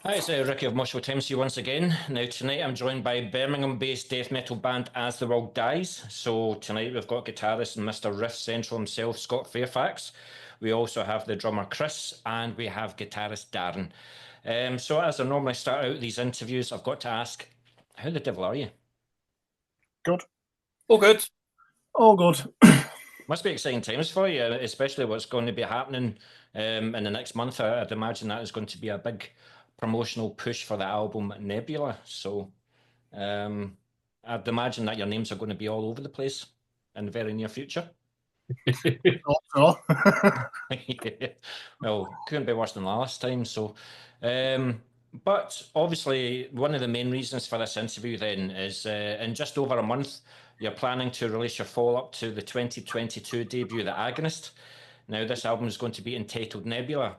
Hi, it's Ricky of Moshville Thames once again. Now, tonight I'm joined by Birmingham-based death metal band As the World Dies. So, tonight we've got guitarist and Mr. Riff Central himself, Scott Fairfax. We also have the drummer Chris, and we have guitarist Darren. So, as I normally start out these interviews, I've got to ask, how the devil are you? Good. All good. All good. Must be exciting times for you, especially what's going to be happening in the next month. I'd imagine that is going to be a big promotional push for the album Nebula. So I'd imagine that your names are going to be all over the place in the very near future. Also. Yeah. Well, couldn't be worse than last time. So, but obviously, one of the main reasons for this interview then is in just over a month, you're planning to release your follow-up to the 2022 debut, The Agonist. Now, this album is going to be entitled Nebula.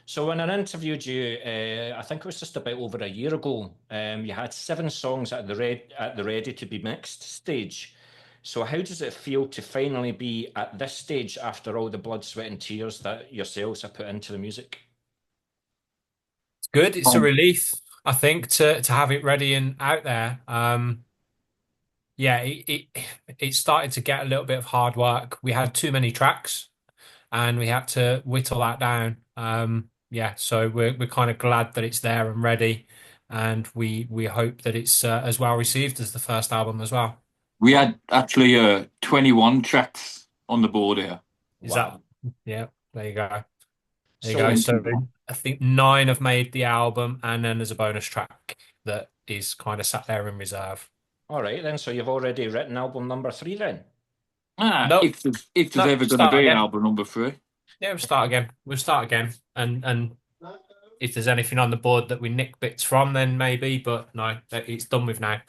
So when I interviewed you, I think it was just about over a year ago, you had 7 songs at the ready to be mixed stage. So how does it feel to finally be at this stage after all the blood, sweat and tears that yourselves have put into the music? It's good. It's a relief, I think, to have it ready and out there. Yeah, it started to get a little bit of hard work. We had too many tracks, and we had to whittle that down. Yeah, so we're kind of glad that it's there and ready, and we hope that it's as well received as the first album as well. We had actually 21 tracks on the board here. Is that? Yeah, there you go. There you So go. So I think 9 have made the album, and then there's a bonus track that is kind of sat there in reserve. all right then, so you've already written album number 3 then? Nope. If there's ever going to be an album number 3. Yeah, we'll start again. We'll start again. And if there's anything on the board that we nick bits from, then maybe. But no, it's done with now.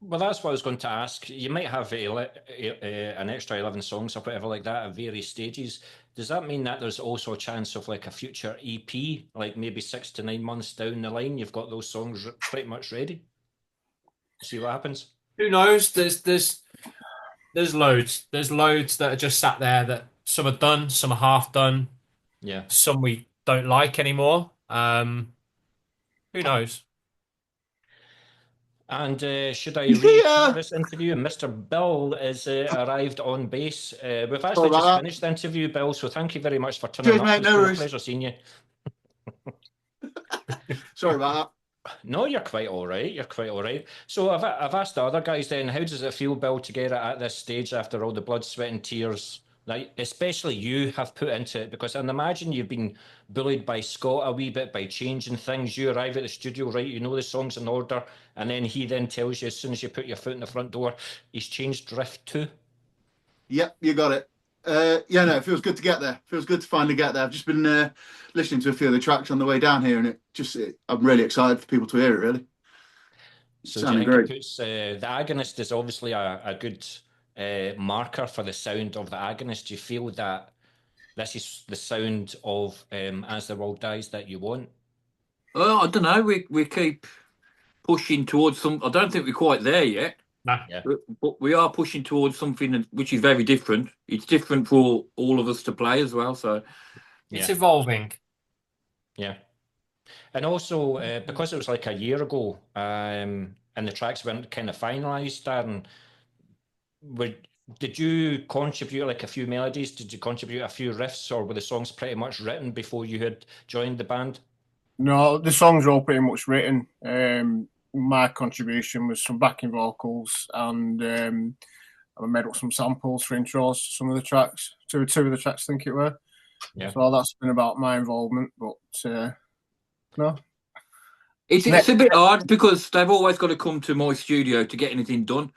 Well, that's what I was going to ask. You might have an extra 11 songs or whatever like that at various stages. Does that mean that there's also a chance of like a future EP, like maybe 6 to 9 months down the line, you've got those songs pretty much ready? See what happens? Who knows? There's loads. There's loads that are just sat there that some are done, some are half done. Yeah. Some we don't like anymore. Who knows? And should I read this interview? Mr. Bill is arrived on bass. We've actually just finished the interview, Bill, so thank you very much for turning up. It's been a pleasure seeing you. Sorry about that. No, you're quite all right. You're quite all right. So I've asked the other guys then, how does it feel, Bill, to get it at this stage after all the blood, sweat and tears that especially you have put into it? Because I imagine you've been bullied by Scott a wee bit by changing things. You arrive at the studio, right, you know the song's in order, and then he then tells you as soon as you put your foot in the front door, he's changed riff too. Yep, you got it. Yeah, no, it feels good to get there. Feels good to finally get there. I've just been listening to a few of the tracks on the way down here, and I'm really excited for people to hear it, really. So do you think it puts, the Agonist is obviously a good marker for the sound of the Agonist. Do you feel that this is the sound of As the World Dies that you want? Well, I don't know. We keep pushing towards some. I don't think we're quite there yet. Nah. Yeah. But we are pushing towards something which is very different. It's different for all of us to play as well. So it's evolving. Yeah. And also, because it was like a year ago, and the tracks weren't kind of finalised, Darren, did you contribute like a few melodies? Did you contribute a few riffs, or were the songs pretty much written before you had joined the band? No, the songs are all pretty much written. My contribution was some backing vocals, and I made up some samples for intros to some of the tracks. Two of the tracks, I think it were. Yeah. So that's been about my involvement, but no. It's a bit hard because they've always got to come to my studio to get anything done,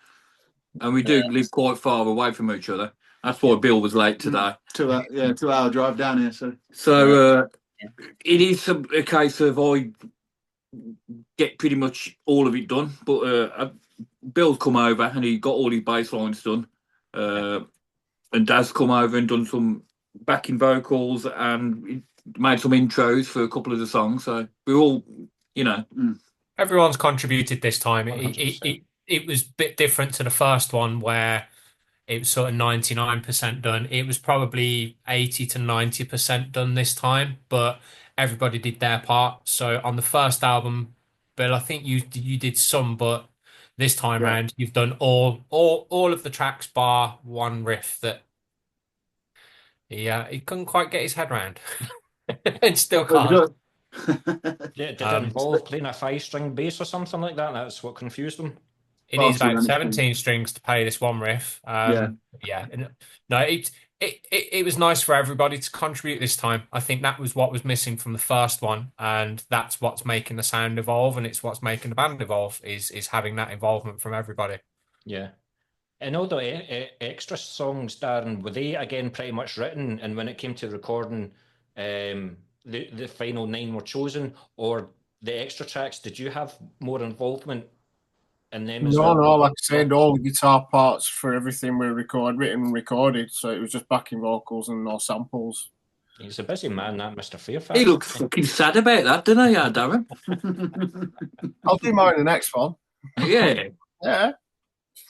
and we do live quite far away from each other. That's why Bill was late today. 2-hour drive down here. So it is a case of I get pretty much all of it done, but Bill's come over and he got all his bass lines done, and Daz come over and done some backing vocals and made some intros for a couple of the songs. So we're all, everyone's contributed this time. It was a bit different to the first one where it was sort of 99% done. It was probably 80 to 90% done this time, but everybody did their part. So on the first album, Bill, I think you did some, but this time Yeah. round you've done all of the tracks bar one riff that he couldn't quite get his head around, and still can't. Did it Um, involve playing a 5-string bass or something like that? That's what confused them. It Far needs too about many 17 strings to play this one riff. Yeah. Yeah. No, it was nice for everybody to contribute this time. I think that was what was missing from the first one, and that's what's making the sound evolve, and it's what's making the band evolve is having that involvement from everybody. Yeah. And all the extra songs, Darren, were they again pretty much written? And when it came to recording, the final 9 were chosen, or the extra tracks? Did you have more involvement in them as well? No, like I said, all the guitar parts for everything were written and recorded, so it was just backing vocals and no samples. He's a busy man, that Mr. Fairfax. He looks fucking sad about that, doesn't he, Darren? I'll do mine in the next one. Yeah. Yeah.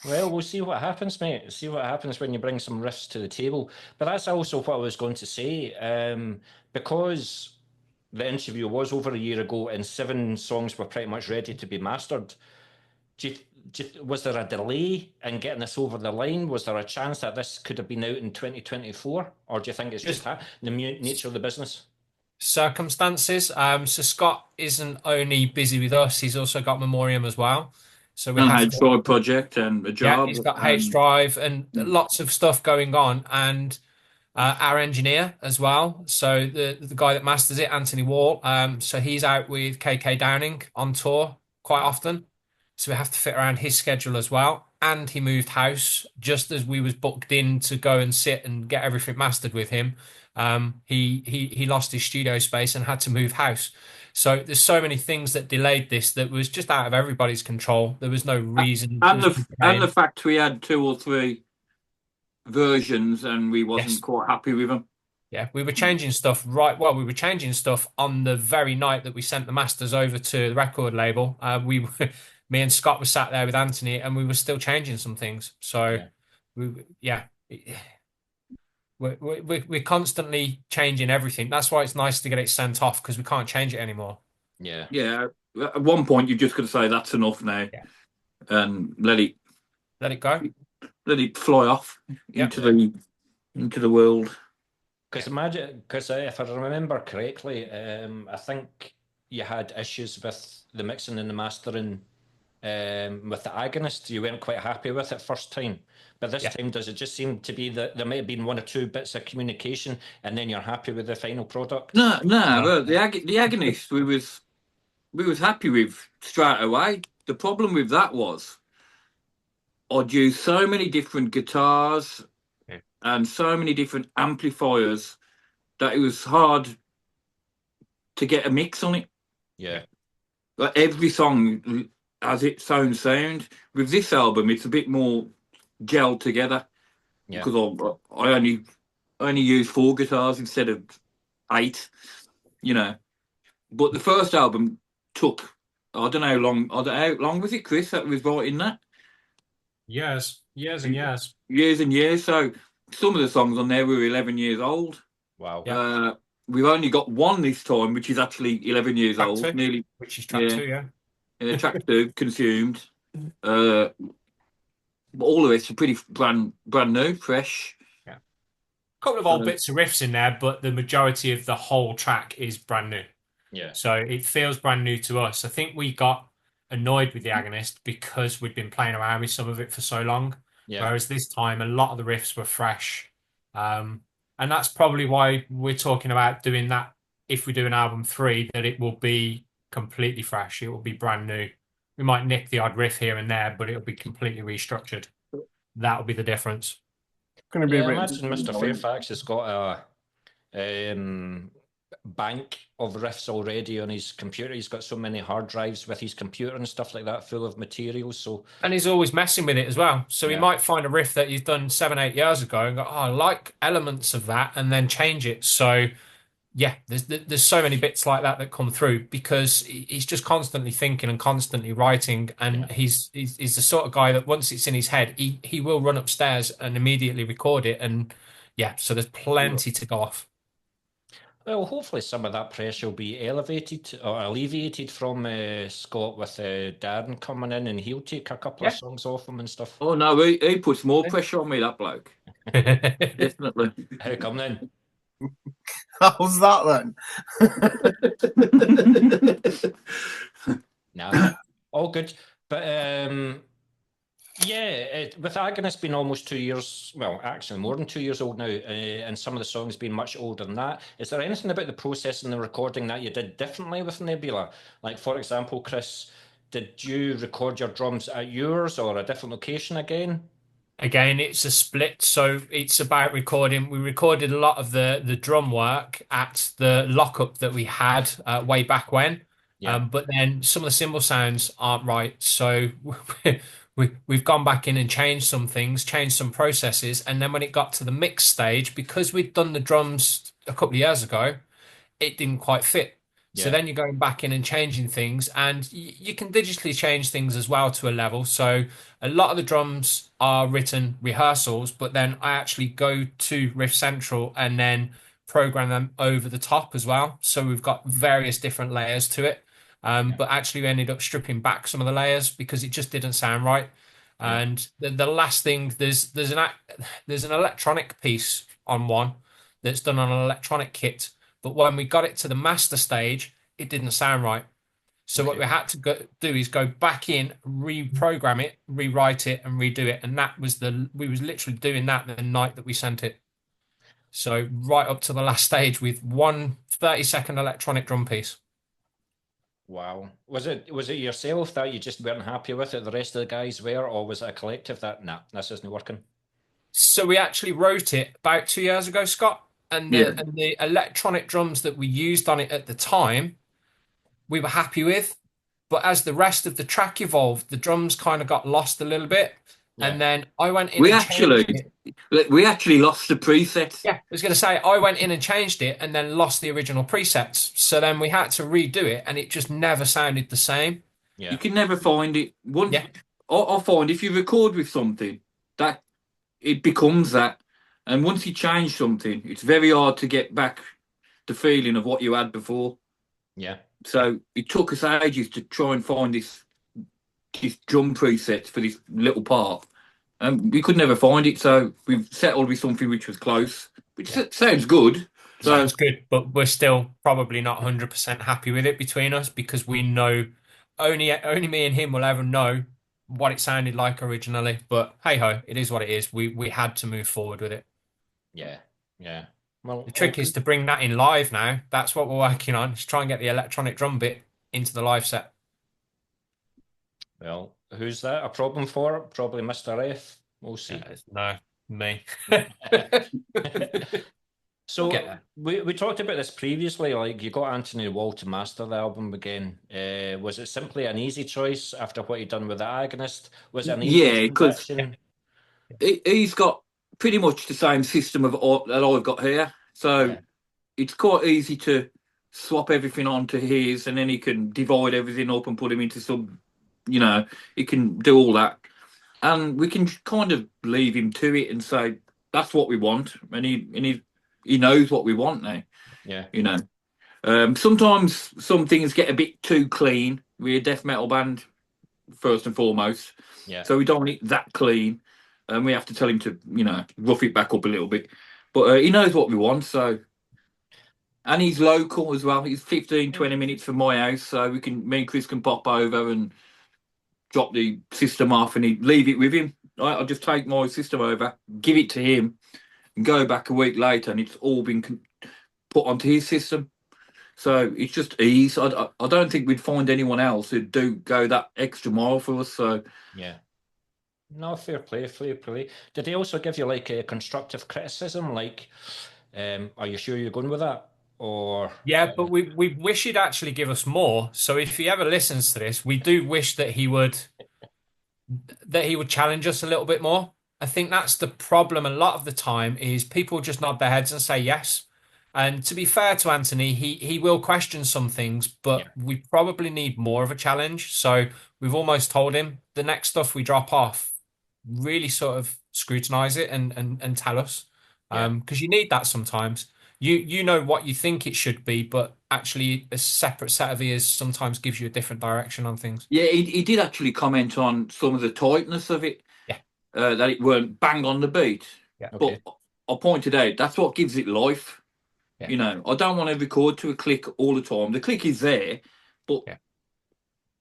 Well, we'll see what happens, mate. See what happens when you bring some riffs to the table. But that's also what I was going to say. Because the interview was over a year ago and 7 songs were pretty much ready to be mastered, was there a delay in getting this over the line? Was there a chance that this could have been out in 2024? Or do you think it's just the nature of the business? Circumstances. So Scott isn't only busy with us, he's also got Memoriam as well. So we have H-Drive project and a job. Yeah, he's got H-Drive and lots of stuff going on, and our engineer as well. So the guy that masters it, Anthony Wall. So he's out with KK Downing on tour quite often. So we have to fit around his schedule as well. And he moved house just as we was booked in to go and sit and get everything mastered with him. He lost his studio space and had to move house. So there's so many things that delayed this that was just out of everybody's control. There was no reason. And the fact we had 2 or 3 versions and we wasn't quite happy with them. Yeah, we were changing stuff we were changing stuff on the very night that we sent the masters over to the record label. Me and Scott were sat there with Anthony and we were still changing some things. So we're constantly changing everything. That's why it's nice to get it sent off, because we can't change it anymore. Yeah. At one point you've just got to say that's enough now, and let it go, let it fly off into the world. Because if I remember correctly, I think you had issues with the mixing and the mastering with the Agonist. You weren't quite happy with it first time, but this time does it just seem to be that there may have been 1 or 2 bits of communication and then you're happy with the final product? No. The Agonist we was happy with straight away. The problem with that was I'd used so many different guitars and so many different amplifiers that it was hard to get a mix on it. Yeah. Like every song has its own sound. With this album, it's a bit more gelled together. Yeah. Because I only use 4 guitars instead of 8, you know. But the first album took, I don't know how long was it, Chris, that was writing that? Years and years. Years and years. So some of the songs on there were 11 years old. Wow. We've only got 1 this time, which is actually 11 years track old. 2, nearly. Which is track 2, track 2, consumed. But all of it's pretty brand new, fresh. Yeah. A couple of old bits of riffs in there, but the majority of the whole track is brand new. Yeah. So it feels brand new to us. I think we got annoyed with the Agonist because we'd been playing around with some of it for so long. Yeah. Whereas this time, a lot of the riffs were fresh. And that's probably why we're talking about doing that. If we do an album 3, that it will be completely fresh. It will be brand new. We might nick the odd riff here and there, but it'll be completely restructured. That'll be the difference. Going to be imagine Mr. Fairfax has got a bank of riffs already on his computer. He's got so many hard drives with his computer and stuff like that full of materials. And he's always messing with it as well. So he might find a riff that he's done 7-8 years ago and go, oh, I like elements of that, and then change it. So yeah, there's so many bits like that come through because he's just constantly thinking and constantly writing, and he's the sort of guy that once it's in his head, he will run upstairs and immediately record it. And yeah, so there's plenty to go off. Well, hopefully some of that pressure will be elevated or alleviated from Scott with Darren coming in, and he'll take a couple of Yeah. songs off him and stuff. Oh no, he puts more pressure on me, that bloke. Definitely. How come then? How's that then? Nah, all good. But yeah, with Agonist being almost 2 years, well, actually more than 2 years old now, and some of the songs being much older than that, is there anything about the process and the recording that you did differently with Nebula? Like, for example, Chris, did you record your drums at yours or a different location again? Again, it's a split, so it's about recording. We recorded a lot of the drum work at the lockup that we had way back when. Yeah. But then some of the cymbal sounds aren't right, so we've gone back in and changed some things, changed some processes, and then when it got to the mix stage, because we'd done the drums a couple of years ago, it didn't quite fit. So Yeah. then you're going back in and changing things, and you can digitally change things as well to a level. So a lot of the drums are written rehearsals, but then I actually go to Riff Central and then program them over the top as well. So we've got various different layers to it. But actually, we ended up stripping back some of the layers because it just didn't sound right. Yeah. And the last thing, there's an electronic piece on one that's done on an electronic kit. But when we got it to the master stage, it didn't sound right. So what Okay. we had to do is go back in, reprogram it, rewrite it, and redo it. And that was we was literally doing that the night that we sent it. So right up to the last stage with one 30-second electronic drum piece. Wow. Was it yourself that you just weren't happy with it, the rest of the guys were, or was it a collective that, nah, this isn't working? So we actually wrote it about 2 years ago, Scott, and the electronic drums that we used on it at the time, we were happy with. But as the rest of the track evolved, the drums kind of got lost a little bit. Yeah. And then I went in We and actually changed it. we actually lost the presets. Yeah, I was going to say, I went in and changed it and then lost the original presets. So then we had to redo it, and it just never sounded the same. Yeah. You can never find it. Once Yeah. I find if you record with something, that it becomes that. And once you change something, it's very hard to get back the feeling of what you had before. Yeah. So it took us ages to try and find this drum preset for this little part. And we could never find it, so we've settled with something which was close, which sounds good. So, Sounds good, but we're still probably not 100% happy with it between us because we know only me and him will ever know what it sounded like originally. But hey ho, it is what it is. We had to move forward with it. Yeah. Yeah. Well, The trick is to bring that in live now. That's what we're working on. Is try and get the electronic drum bit into the live set. well, who's that a problem for? Probably Mr. F. We'll see. No, me. So Get there. we talked about this previously. Like, you got Anthony Wall to master the album again. Was it simply an easy choice after what he'd done with the Agonist? Was it an easy Yeah, 'cause- transition? he's got pretty much the same system of that I've got here. So Yeah. it's quite easy to swap everything onto his, and then he can divide everything up and put him into some, he can do all that. And we can kind of leave him to it and say, that's what we want. And he knows what we want now, Yeah. Sometimes some things get a bit too clean. We're a death metal band, first and foremost. Yeah. So we don't want it that clean. And we have to tell him to, rough it back up a little bit. But he knows what we want, so. And he's local as well. He's 15, 20 minutes from my house, so me and Chris can pop over and drop the system off and he'd leave it with him. I'll just take my system over, give it to him, and go back a week later, and it's all been put onto his system. So it's just ease. I don't think we'd find anyone else who'd go that extra mile for us. So Yeah. No, fair play, fair play. Did he also give you like a constructive criticism? Like, are you sure you're going with that? Or Yeah, but we wish he'd actually give us more. So if he ever listens to this, we do wish that he would challenge us a little bit more. I think that's the problem a lot of the time is people just nod their heads and say yes. And to be fair to Anthony, he will question some things, but we probably need more of a challenge. So we've almost told him the next stuff we drop off, really sort of scrutinize it and tell us. Because you need that sometimes. you know what you think it should be, but actually a separate set of ears sometimes gives you a different direction on things. Yeah, he did actually comment on some of the tightness of it. Yeah. That it weren't bang on the beat. Yeah. Okay. But I pointed out that's what gives it life. Yeah. You know, I don't want to record to a click all the time. The click is there, but Yeah.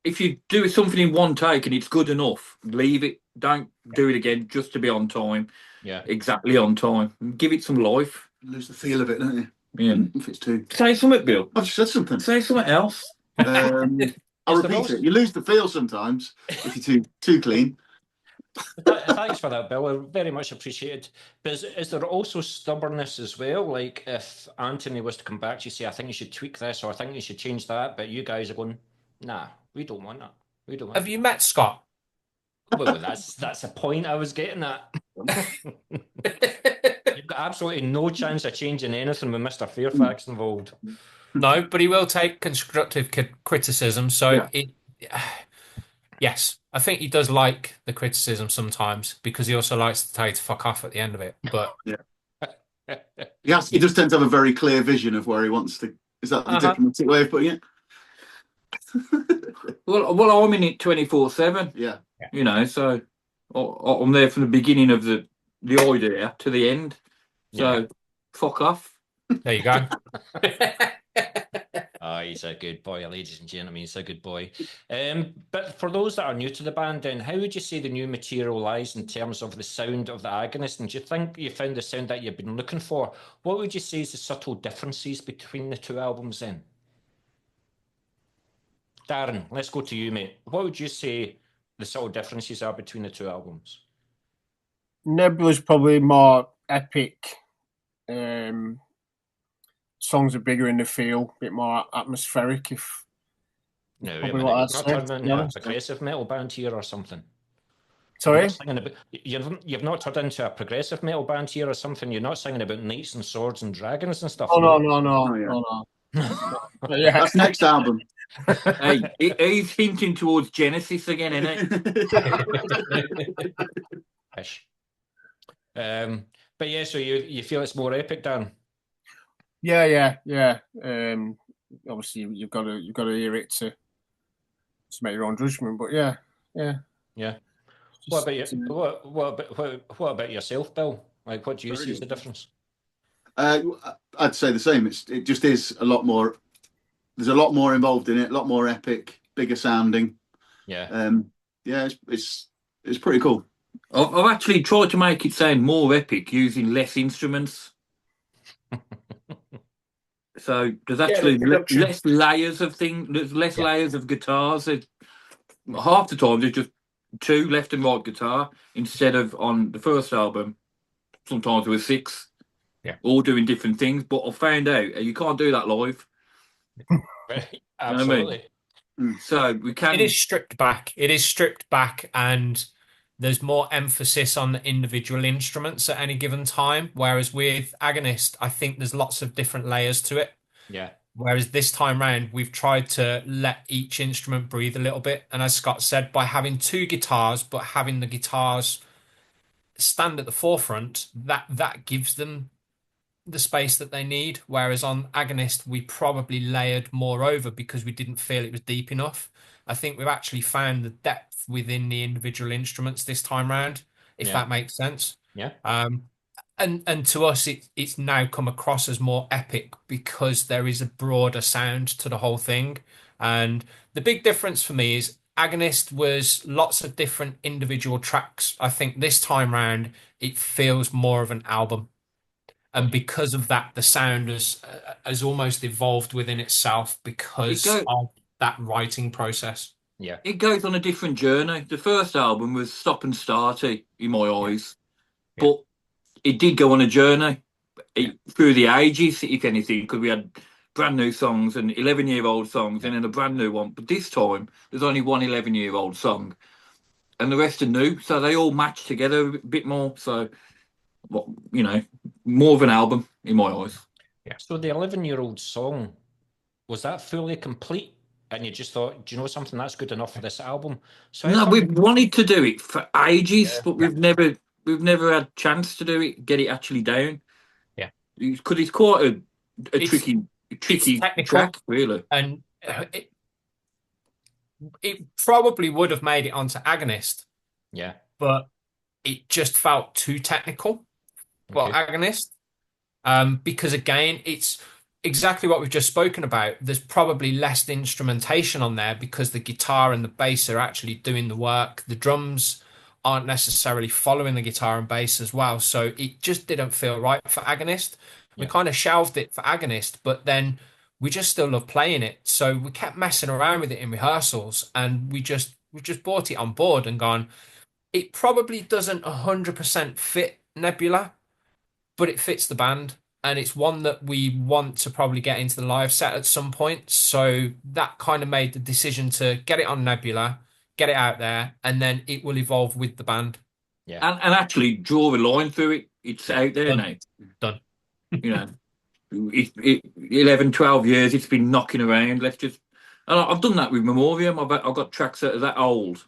if you do something in one take and it's good enough, leave it. Don't do it again just to be on time. Yeah. Exactly on time. Give it some life. You lose the feel of it, don't you? Yeah. If it's too. Say something, Bill. I've just said something. Say something else. I'll Is the repeat most- it. You lose the feel sometimes if you're too clean. Thanks for that, Bill. I very much appreciated. But is there also stubbornness as well? Like if Anthony was to come back to you, say, I think you should tweak this, or I think you should change that, but you guys are going, nah, we don't want that. We don't want Have you met Scott? Well, that's a point I was getting at. You've got absolutely no chance of changing anything with Mr. Fairfax involved. No, but he will take constructive criticism. So yes, I think he does like the criticism sometimes because he also likes to tell you to fuck off at the end of it. But Yes, he does tend to have a very clear vision of where he wants to. Is that the diplomatic way of putting it? Well, I'm in it 24/7. Yeah. You know, so I'm there from the beginning of the idea to the end. So fuck off. there you go. Oh, he's a good boy, ladies and gentlemen. He's a good boy. But for those that are new to the band, then how would you say the new material lies in terms of the sound of the Agonist? And do you think you found the sound that you've been looking for? What would you say is the subtle differences between the two albums then? Darren, let's go to you, mate. What would you say the subtle differences are between the two albums? Nebula's probably more epic. Songs are bigger in the feel, a bit more atmospheric. No, Probably wait a what minute. I'd You've not say, turned to be into a honest. progressive metal band here or something? Sorry? You've not turned into a progressive metal band here or something? You're not singing about knights and swords and dragons and stuff? Oh no, Oh, yeah. no. But yeah, That's next album. Hey, he's hinting towards Genesis again, isn't it? Ish. But yeah, so you feel it's more epic, Dan? yeah. Obviously, you've got to hear it to make your own judgment. But yeah. What about you? What about yourself, Bill? Like, what do you see as the difference? I'd say the same. It just is a lot more. There's a lot more involved in it. A lot more epic, bigger sounding. Yeah. It's pretty cool. I've actually tried to make it sound more epic using less instruments. So there's actually less layers of things. There's less layers of guitars. Half the time there's just two left and right guitar instead of on the first album. Sometimes there were six. Yeah. All doing different things. But I found out you can't do that live. Absolutely. So we can. It is stripped back. It is stripped back, and there's more emphasis on the individual instruments at any given time. Whereas with Agonist, I think there's lots of different layers to it. Yeah. Whereas this time round, we've tried to let each instrument breathe a little bit. And as Scott said, by having two guitars, but having the guitars stand at the forefront, that gives them the space that they need. Whereas on Agonist, we probably layered more over because we didn't feel it was deep enough. I think we've actually found the depth within the individual instruments this time round, if that makes sense. Yeah. And to us, it's now come across as more epic because there is a broader sound to the whole thing. And the big difference for me is Agonist was lots of different individual tracks. I think this time round, it feels more of an album. And because of that, the sound has almost evolved within itself because of that writing process. Yeah. It goes on a different journey. The first album was stop and starty in my eyes. Yeah. But it did go on a journey through the ages, if anything, because we had brand new songs and 11-year-old songs and then a brand new one. But this time, there's only one 11-year-old song and the rest are new. So they all match together a bit more. So, more of an album in my eyes. Yeah. So the 11-year-old song, was that fully complete? And you just thought, do you know something, that's good enough for this album? So No, we've wanted to do it for ages, but we've never had chance to do it, get it actually down. Yeah. because it's quite a It's- tricky technical. track, really. And it probably would have made it onto Agonist, Yeah. but it just felt too technical for Okay. Agonist. Because again, it's exactly what we've just spoken about. There's probably less instrumentation on there because the guitar and the bass are actually doing the work. The drums aren't necessarily following the guitar and bass as well. So it just didn't feel right for Agonist. We Yeah. kind of shelved it for Agonist, but then we just still love playing it. So we kept messing around with it in rehearsals, and we just brought it on board and gone, it probably doesn't 100% fit Nebula, but it fits the band, and it's one that we want to probably get into the live set at some point. So that kind of made the decision to get it on Nebula, get it out there, and then it will evolve with the band. Yeah. And actually draw a line through it. It's out there Done. now. Done. You know, 11, 12 years it's been knocking around. Let's just. And I've done that with Memoriam. I've got tracks that are that old,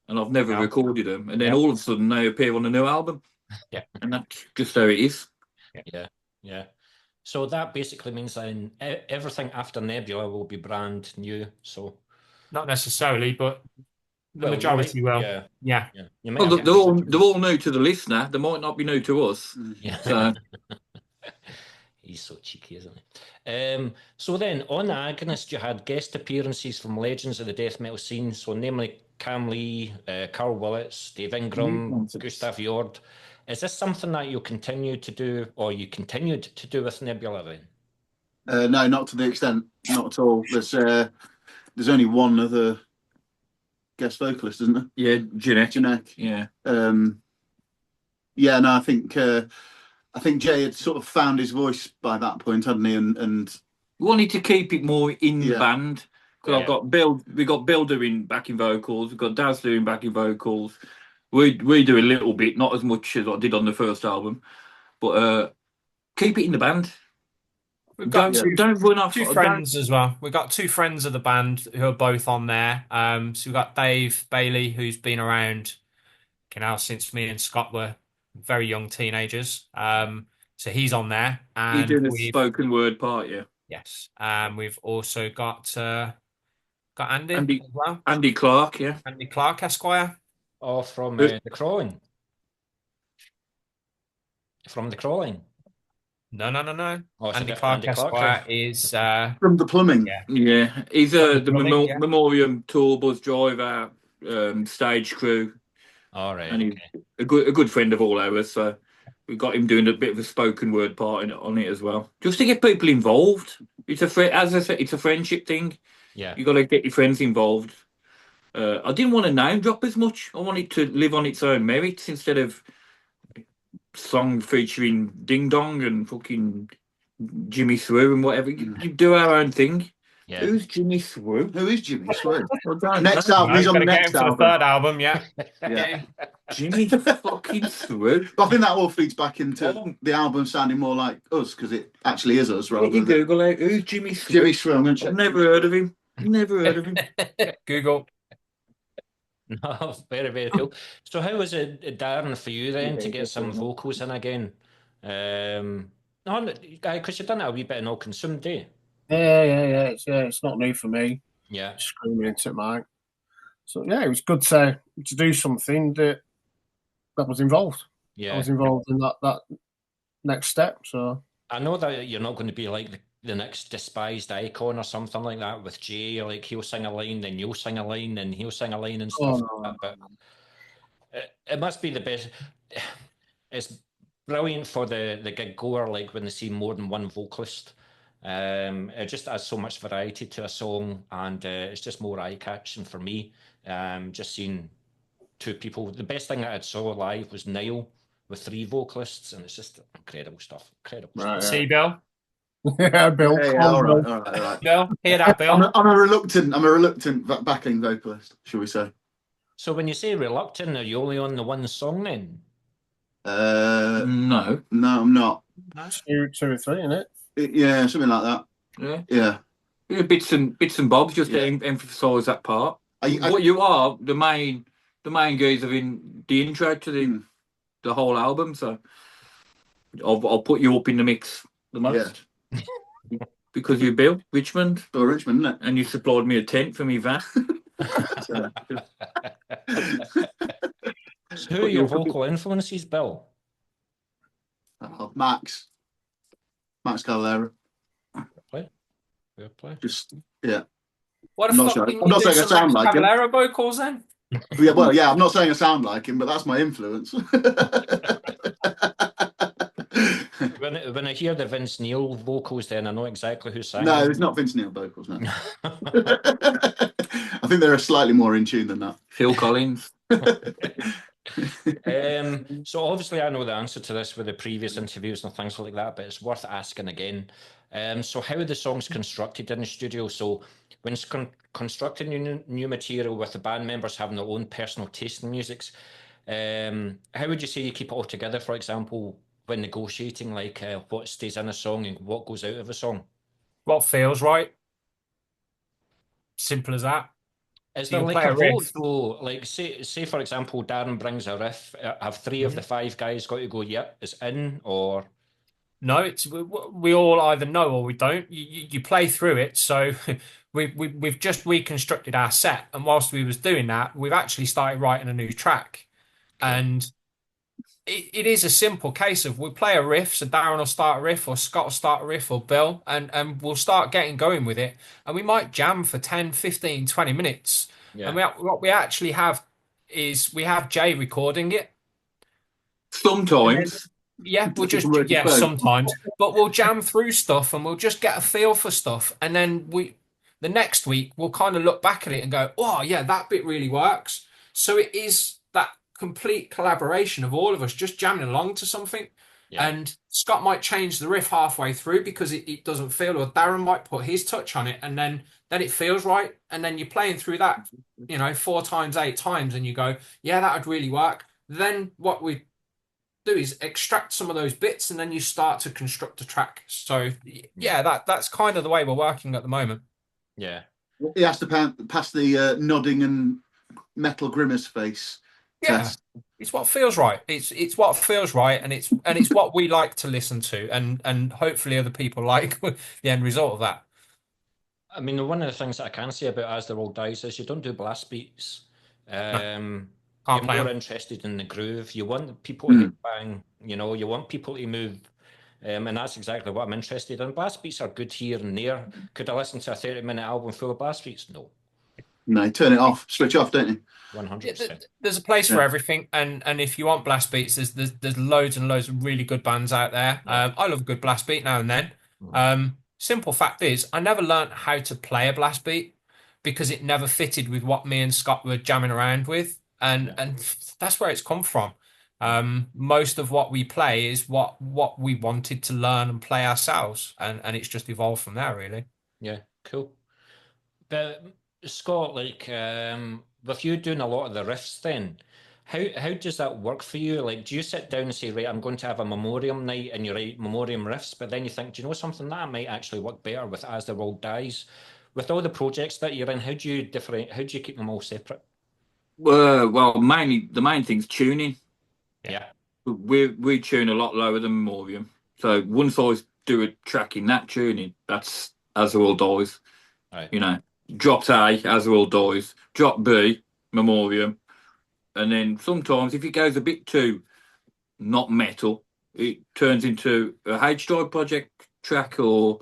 and I've never Yeah. recorded them. And then Yeah. all of a sudden they appear on a new album. Yeah. And that's just how it is. Yeah. So that basically means then everything after Nebula will be brand new. So Not necessarily, but the well, you majority might- will. Yeah. Yeah. Yeah. You might Well, have they're all new to the listener. They might not be new to us. Yeah. So He's so cheeky, isn't he? So then, on Agonist, you had guest appearances from legends of the death metal scene, so namely Cam Lee, Carl Willits, Dave Ingram, Gustav Jord. Is this something that you'll continue to do, or you continued to do with Nebula then? No, not to the extent, not at all. There's only one other guest vocalist, isn't there? yeah, genetic. Janek. Yeah. Yeah, no, I think Jay had sort of found his voice by that point, hadn't he? And We wanted to keep it more in the Yeah. band. Because Yeah. I've got Bill, we got Bill doing backing vocals, we've got Daz doing backing vocals. We do a little bit, not as much as I did on the first album, but keep it in the band. We've got Don't run off. two friends as well. We've got two friends of the band who are both on there. So we've got Dave Bailey, who's been around since me and Scott were very young teenagers. So he's on there. He's And doing a spoken word part, yeah. yes. We've also got Andy, Andy. as well. Andy Clark, yeah. Andy Clark, Esquire. Oh, from Who- the crawling. From the crawling. No. Oh, it's Andy a Clark, Andy Clark, Esquire yeah. is from the plumbing. Yeah. Yeah, he's Got the the drumming, yeah. Memoriam tour bus driver, stage crew, All right. and he's Okay. a good friend of all ours. So we got him doing a bit of a spoken word part on it as well, just to get people involved. It's as I said, it's a friendship thing. Yeah. You got to get your friends involved. I didn't want to name drop as much. I wanted to live on its own merits instead of song featuring Ding Dong and fucking Jimmy Swoo and whatever. You do our own thing. Yeah. Who's Jimmy Swoo? Who is Jimmy Swear? I don't Next know. album, he's on the Gotta get next him for album. the third album, yeah. Yeah. Jimmy fucking Swoo. But I think that all feeds back into the album sounding more like us because it actually is us rather Can you than Google it? Who's Jimmy Swoo? Jimmy Swear. I'm going to check. I've never heard of him. Never heard of him. Google. No, very, very cool. So how was it, Darren, for you then to get some vocals in again? No, because you've done it a wee bit in All Consumed, eh? Yeah. It's not new for me. Yeah. Screaming into the mic. So yeah, it was good to do something that was involved. I Yeah. was involved in that next step. So I know that you're not going to be like the next despised icon or something like that with Jay. Like he'll sing a line, then you'll sing a line, and he'll sing a line and stuff like that. But it must be the best. It's brilliant for the gig goer, like when they see more than one vocalist. It just adds so much variety to a song, and it's just more eye-catching for me. Just seeing two people. The best thing that I saw live was Niall with 3 vocalists, and it's just incredible stuff. Incredible Right, stuff. See, Bill? yeah, Bill. Yeah, come on, all right, Bill. all right. Bill? Hear that, Bill? I'm a reluctant backing vocalist, shall we say? So when you say reluctant, are you only on the one song then? No. No, I'm not. Two or three, innit? Yeah, something like that. Yeah. Yeah. Yeah, bits and bobs just Yeah. to emphasise that part. I- What you are, the main guys are in the intro to the whole album. So I'll put you up in the mix the most. Because you're Bill Richmond. Bill Richmond, isn't it? And you supplied me a tent for me van. So who are your vocal influences, Bill? Max Cavalera. Fair play. Just yeah. What I'm the not fuck sure- can I'm you not do saying I some sound like him. Cavalera vocals then? Yeah, well, yeah. I'm not saying I sound like him, but that's my influence. When I hear the Vince Neil vocals, then I know exactly who sang. No, them. it's not Vince Neil vocals. No. I think they're slightly more in tune than that. Phil Collins. So obviously I know the answer to this with the previous interviews and things like that, but it's worth asking again. So how are the songs constructed in the studio? So when it's constructing new material with the band members having their own personal taste in music, how would you say you keep it all together, for example, when negotiating, like what stays in a song and what goes out of a song? What feels right? Simple as that. Is So there you like play a a riff. vote though? Like say for example, Darren brings a riff. Have 3 of the 5 guys got to go, yep, it's in, or No, it's we all either know or we don't. You play through it. So we've just reconstructed our set, and whilst we was doing that, we've actually started writing a new track, and it is a simple case of we play a riff. So Darren will start a riff, or Scott will start a riff, or Bill, and we'll start getting going with it, and we might jam for 10, 15, 20 minutes. yeah, And what we actually have is we have Jay recording it. Sometimes. Yeah, we'll just Work it through. sometimes, but we'll jam through stuff and we'll just get a feel for stuff, and then the next week we'll kind of look back at it and go, oh yeah, that bit really works. So it is that complete collaboration of all of us just jamming along to something. yeah, And Scott might change the riff halfway through because it doesn't feel, or Darren might put his touch on it, and then it feels right, and then you're playing through that 4 times, 8 times, and you go, yeah, that would really work. Then what we do is extract some of those bits, and then you start to construct a track. So yeah, that's kind of the way we're working at the moment. yeah. He has to pass the nodding and metal grimace face test. It's what feels right. It's what feels right, and it's what we like to listen to, and hopefully other people like the end result of that. I mean, one of the things that I can say about As the World Dies is you don't do blast beats. You're play more 'em. interested in the groove. You want people to bang, you want people to move. And that's exactly what I'm interested in. Blast beats are good here and there. Could I listen to a 30-minute album full of blast beats? No. No, turn it off, switch off, don't you? 100%. There's a place for everything, and if you want blast beats, there's loads and loads of really good bands out there. I love a good blast beat now and then. Simple fact is, I never learned how to play a blast beat because it never fitted with what me and Scott were jamming around with, and that's where it's come from. Most of what we play is what we wanted to learn and play ourselves, and it's just evolved from there, really. Yeah, cool. But Scott, like, with you doing a lot of the riffs then, how does that work for you? Like, do you sit down and say, right, I'm going to have a memoriam night and you write memoriam riffs, but then you think, do you know something, that might actually work better with As the World Dies? With all the projects that you're in, how do you keep them all separate? Well, mainly the main thing's tuning. Yeah. We tune a lot lower than Memoriam. So once I do a track in that tuning, that's As the World Dies. Right. Dropped A, As the World Dies. Drop B, Memoriam. And then sometimes if it goes a bit too not metal, it turns into a H-Drive project track, or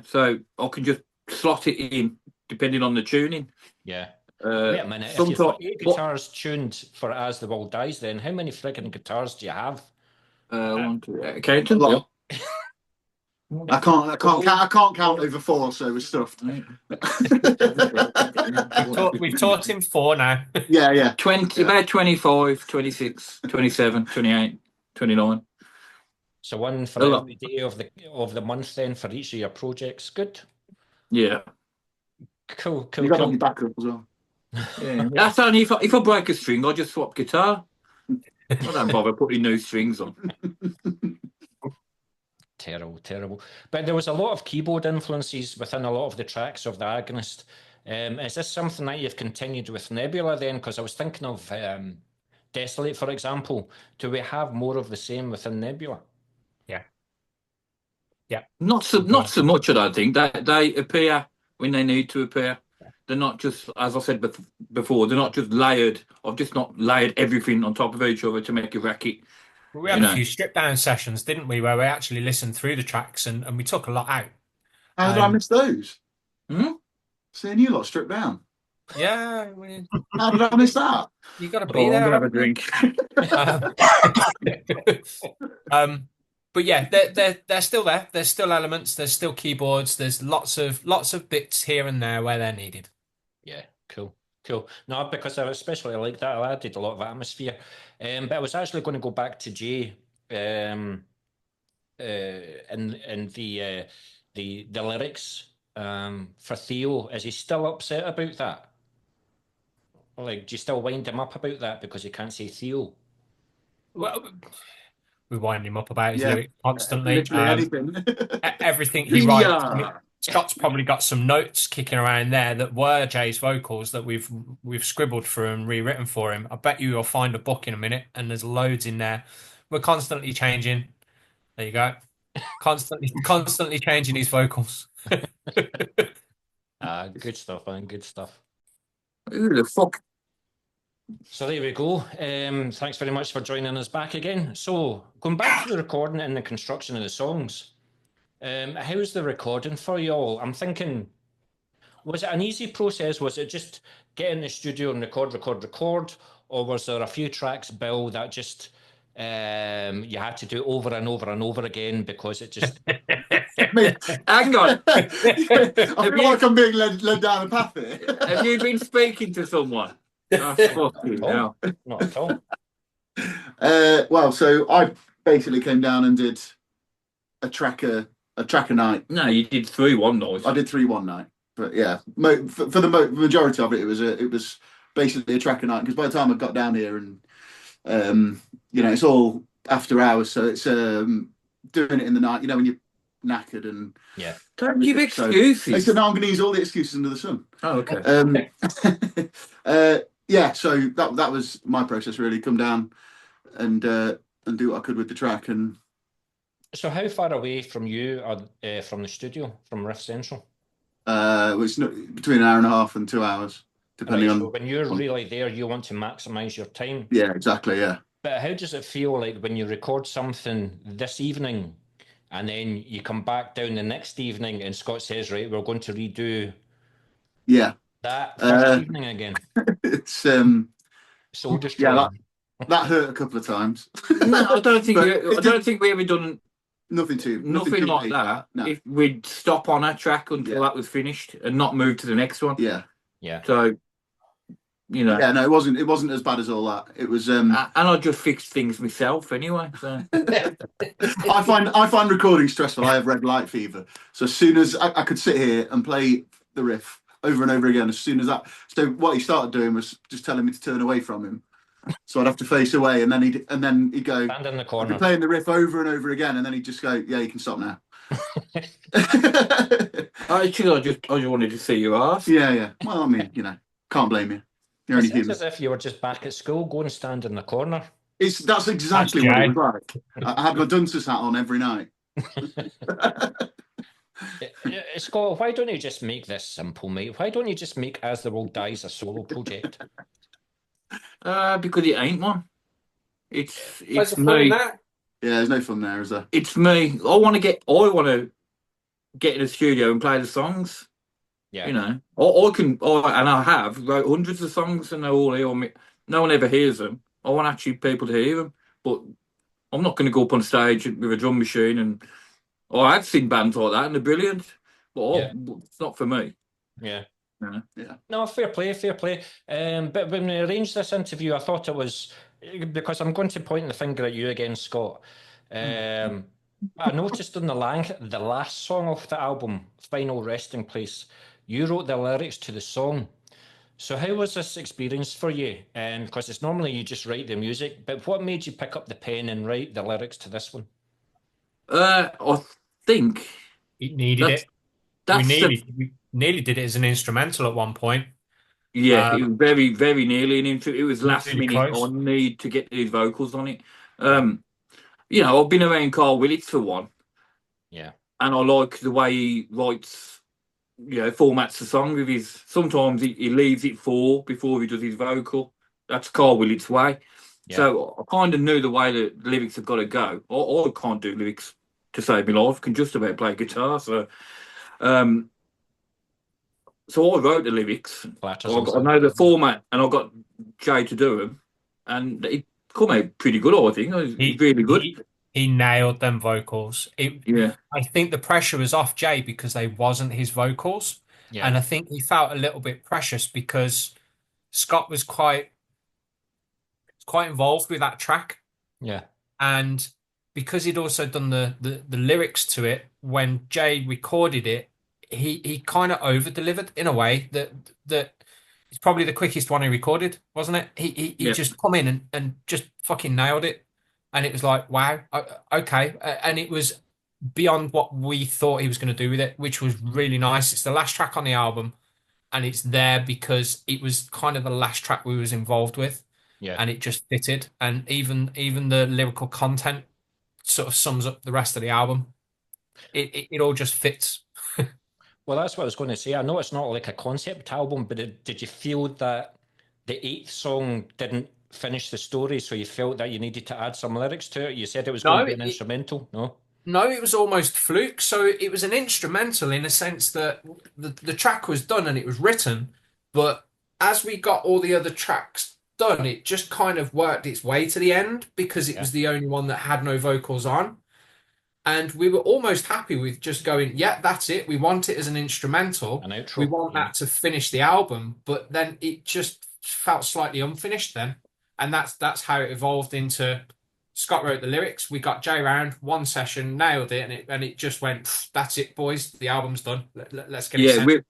so I can just slot it in depending on the tuning. Yeah. Wait a minute. If you've got 8 guitars tuned for As the World Dies, then how many frigging guitars do you have? Accountant. I can't count over 4, so we're stuffed. We've taught him 4 now. Yeah. 20, about 25, 26, 27, 28, 29. So one for every day of the month then for each of your projects. Good. Yeah. Cool. You got on your backup as well. Yeah. That's only if I break a string, I just swap guitar. I don't bother putting new strings on. Terrible. But there was a lot of keyboard influences within a lot of the tracks of The Agonist. Is this something that you've continued with Nebula then? Because I was thinking of Desolate, for example. Do we have more of the same within Nebula? Not so much. I don't think they appear when they need to appear. They're not just, as I said before, they're not just layered. I've just not layered everything on top of each other to make a racket. We had a few strip down sessions, didn't we, where we actually listened through the tracks and we took a lot out. How did I miss those? Hmm? Seeing you lot stripped down. Yeah, How did I miss that? you got to be I'm there. gonna have a drink. But yeah, they're still there. There's still elements. There's still keyboards. There's lots of bits here and there where they're needed. Yeah, cool. No, because I especially like that. I added a lot of atmosphere. But I was actually going to go back to Jay, and the lyrics for Theo. Is he still upset about that? Like, do you still wind him up about that because he can't say Theo? Well, we wind him up about his Yeah. lyrics constantly. Literally anything. Everything he writes. Yeah. Scott's probably got some notes kicking around there that were Jay's vocals that we've scribbled through and rewritten for him. I bet you'll find a book in a minute, and there's loads in there. We're constantly changing. There you go. Constantly changing his vocals. Good stuff, man. Good stuff. Who the fuck? So there we go. Thanks very much for joining us back again. So going back to the recording and the construction of the songs, how's the recording for you all? I'm thinking, was it an easy process? Was it just get in the studio and record, or was there a few tracks, Bill, that just you had to do over and over and over again because it just... Hang on. I feel like I'm being led down a path here. Have you been speaking to someone? Oh, fucking hell. Not at all. Well, so I basically came down and did a track a night. No, you did 3 one night. I did 3 one night, but yeah, for the majority of it, it was basically a track a night. Because by the time I got down here, and it's all after hours, so it's doing it in the night. When you're knackered and yeah. Don't give excuses. So now I'm going to use all the excuses under the sun. Oh, okay. Yeah, so that was my process really. Come down and do what I could with the track. And so, how far away from you are from the studio, from Riff Central? It's between an hour and a half and 2 hours, depending on. So when you're really there, you want to maximise your time. Yeah, exactly. Yeah. But how does it feel like when you record something this evening, and then you come back down the next evening, and Scott says, "Right, we're going to redo." Yeah. That first evening again. It's soul destroying. Yeah, that hurt a couple of times. No, I don't think we ever done nothing like that. No. If we'd stop on a track until that was finished and not move to the next one. Yeah. So, Yeah, no, it wasn't as bad as all that. It was. And I just fixed things myself anyway. So. I find recording stressful. I have red light fever. So as soon as I could sit here and play the riff over and over again, as soon as that. So what he started doing was just telling me to turn away from him. So I'd have to face away, and then he'd go stand in the corner, playing the riff over and over again, and then he'd just go, "Yeah, you can stop now." Actually, I just wanted to see your ass. Yeah. Well, I mean, can't blame you. You're only human. It's as if you were just back at school, go and stand in the corner. That's exactly what it was like. I had my dunces hat on every night. Scott, why don't you just make this simple, mate? Why don't you just make As the World Dies a solo project? Because it ain't one. It's me. Yeah, there's no fun there, is there? It's me. I want to get in the studio and play the songs. Yeah. I can, and I have wrote hundreds of songs, and they're all here on me. No one ever hears them. I want actually people to hear them, but I'm not going to go up on stage with a drum machine. And I had seen bands like that, and they're brilliant, but it's not for me. Yeah. Yeah. No, fair play. But when we arranged this interview, I thought it was because I'm going to point the finger at you again, Scott. I noticed in the last song off the album, Final Resting Place, you wrote the lyrics to the song. So how was this experience for you? Because it's normally you just write the music, but what made you pick up the pen and write the lyrics to this one? I think it needed it. We nearly did it as an instrumental at one point. Yeah, it was very, very nearly an intro. It was last really minute close. on need to get these vocals on it. you know, I've been around Carl Willits for one, Yeah. and I like the way he writes, you know, formats the song with his. Sometimes he leaves it before he does his vocal. That's Carl Willits' way. Yeah. So I kind of knew the way that the lyrics have got to go. I can't do lyrics to save my life. I can just about play guitar. Um, so I wrote the lyrics. I know the format, and I got Jay to do them, and it come out pretty good. I think it was really good. He nailed them vocals. Yeah. I think the pressure was off Jay because they wasn't his vocals, Yeah. and I think he felt a little bit precious because Scott was quite involved with that track. Yeah. And because he'd also done the lyrics to it, when Jay recorded it, he kind of over delivered in a way that it's probably the quickest one he recorded, wasn't it? He Yeah. just come in and just fucking nailed it, and it was like, wow, okay, and it was beyond what we thought he was going to do with it, which was really nice. It's the last track on the album, and it's there because it was kind of the last track we was involved with. Yeah. And it just fitted, and even the lyrical content sort of sums up the rest of the album. It all just fits. Well, that's what I was going to say. I know it's not like a concept album, but did you feel that the 8th song didn't finish the story, so you felt that you needed to add some lyrics to it? You said it was going to be an instrumental, no? No, it was almost fluke. So it was an instrumental in a sense that the track was done and it was written, but as we got all the other tracks done, it just kind of worked its way to the end because it was the only one that had no vocals on. And we were almost happy with just going, yeah, that's it. We want it as an instrumental. An outro. We want that to finish the album. But then it just felt slightly unfinished then. And that's how it evolved into Scott wrote the lyrics. We got Jay round, one session, nailed it, and it just went, that's it, boys. The album's done. Let's get it sent.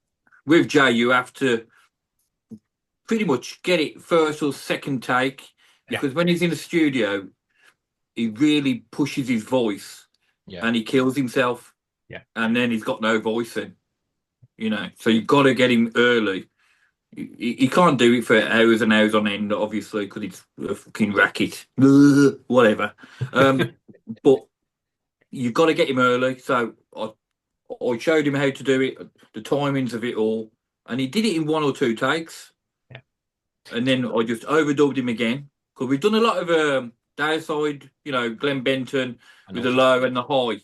With Jay, you have to pretty much get it first or second take, because when he's in the studio, he really pushes his voice, and he kills himself, and then he's got no voice then, you know. So you've got to get him early. He can't do it for hours and hours on end, obviously, because it's a fucking racket, whatever. But you've got to get him early. So I showed him how to do it, the timings of it all, and he did it in 1 or 2 takes. And then I just overdubbed him again, because we've done a lot of downside, you know, Glenn Benton with the low and the high.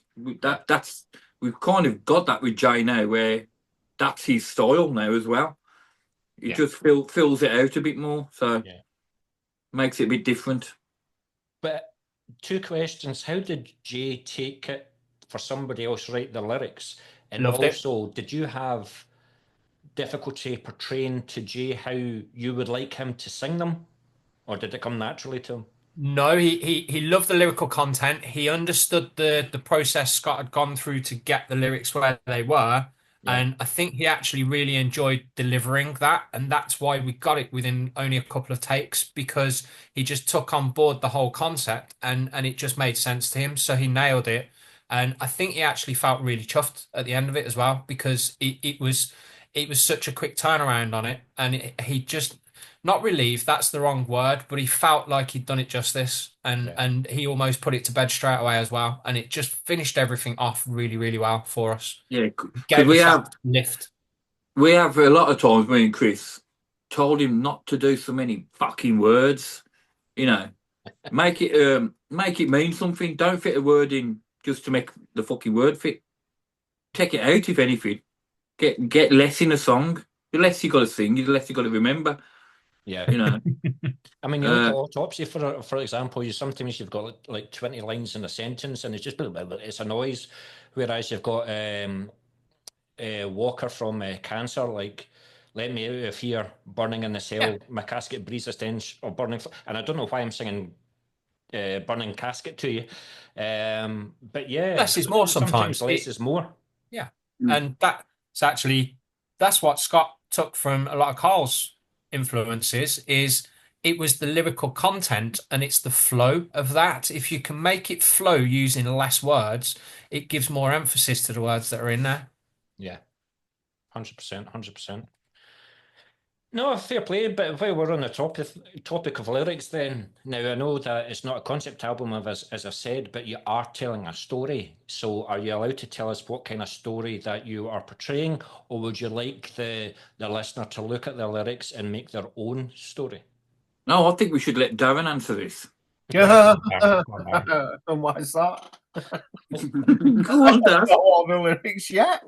That's we've kind of got that with Jay now, where that's his style now as well. It just fills it out a bit more, so makes it a bit different. But 2 questions: how did Jay take it for somebody else write the lyrics, and Loved also did you have difficulty portraying to Jay how you would like him to sing them, or did it come naturally to him? No, he loved the lyrical content. He understood the process Scott had gone through to get the lyrics where they were. And I think he actually really enjoyed delivering that. And that's why we got it within only a couple of takes, because he just took on board the whole concept and it just made sense to him. So he nailed it. And I think he actually felt really chuffed at the end of it as well, because it was such a quick turnaround on it. And he just, not relieved, that's the wrong word, but he felt like he'd done it justice, and he almost put it to bed straight away as well, and it just finished everything off really, really well for us. Yeah, because we have a lot of times, me and Chris told him not to do so many fucking words, you know. Make it mean something. Don't fit a word in just to make the fucking word fit. Take it out, if anything. Get less in a song. The less you got to sing, the less you got to remember. Yeah, you know. I mean, you look at Autopsy, for example. Sometimes you've got like 20 lines in a sentence, and it's a noise. Whereas you've got Walker from Cancer, like, let me out of here, burning in the cell, my casket breathes a stench, or burning. And I don't know why I'm singing burning casket to you, but yeah, less is more sometimes. Less is more. Yeah, and that's what Scott took from a lot of Carl's influences. Is it was the lyrical content and it's the flow of that. If you can make it flow using less words, it gives more emphasis to the words that are in there. Yeah, 100%. No, fair play. But while we're on the topic of lyrics, then now I know that it's not a concept album, as I've said, but you are telling a story. So, are you allowed to tell us what kind of story that you are portraying, or would you like the listener to look at the lyrics and make their own story? No, I think we should let Darren answer this. Yeah. And what is that? Go on, I Darren. don't know all the lyrics yet.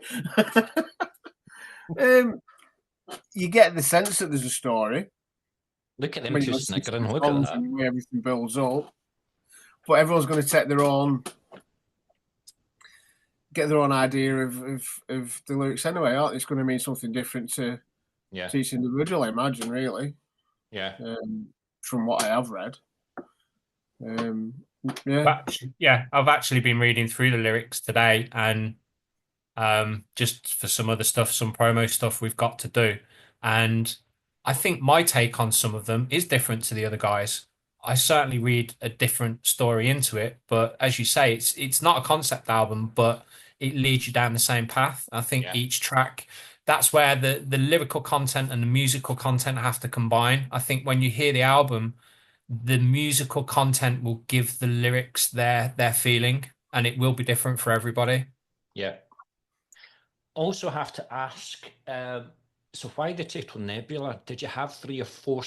You get the sense that there's a story. Look at them When two you listen to snickering. the Look at songs that. and the way everything builds up. But everyone's going to take get their own idea of the lyrics anyway, aren't they? It's going to mean something different to each individual, I imagine, really. Yeah. From what I have read. I've actually been reading through the lyrics today, and just for some other stuff, some promo stuff we've got to do. And I think my take on some of them is different to the other guys. I certainly read a different story into it, but as you say, it's not a concept album, but it leads you down the same path. I think each track, that's where the lyrical content and the musical content have to combine. I think when you hear the album, the musical content will give the lyrics their feeling, and it will be different for everybody. Yeah. Also have to ask, so why the title Nebula? Did you have three or four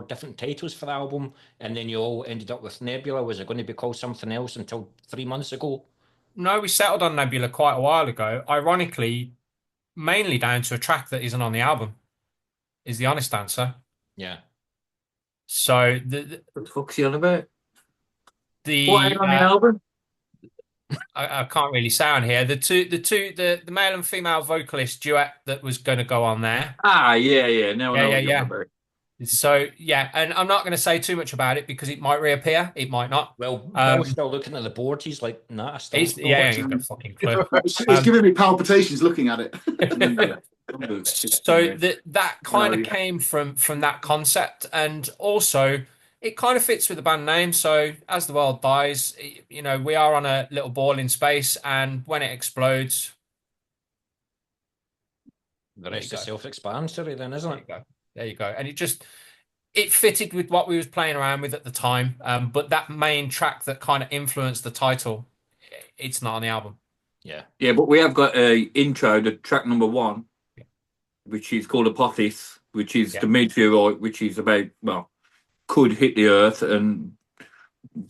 different titles for the album, and then you all ended up with Nebula? Was it going to be called something else until 3 months ago? No, we settled on Nebula quite a while ago. Ironically, mainly down to a track that isn't on the album, is the honest answer. Yeah. What So the fuck's he on about? What ain't on the album? I can't really say on here. The male and female vocalist duet that was going to go on there. Yeah. Now I know what you're on about. So and I'm not going to say too much about it because it might reappear, it might not. Well, Bill's still looking at the board. He's like, nah, I still. He's got a fucking clue. It's giving me palpitations looking at it. So that kind of came from that concept, and also it kind of fits with the band name. So as the world dies, we are on a little ball in space, and when it explodes, the rest is self-explanatory, then, isn't it? There you go. And it fitted with what we was playing around with at the time. But that main track that kind of influenced the title, it's not on the album. Yeah. Yeah, but we have got a intro, the track number 1, which is called Apophis, which is the meteorite, which is about, could hit the Earth and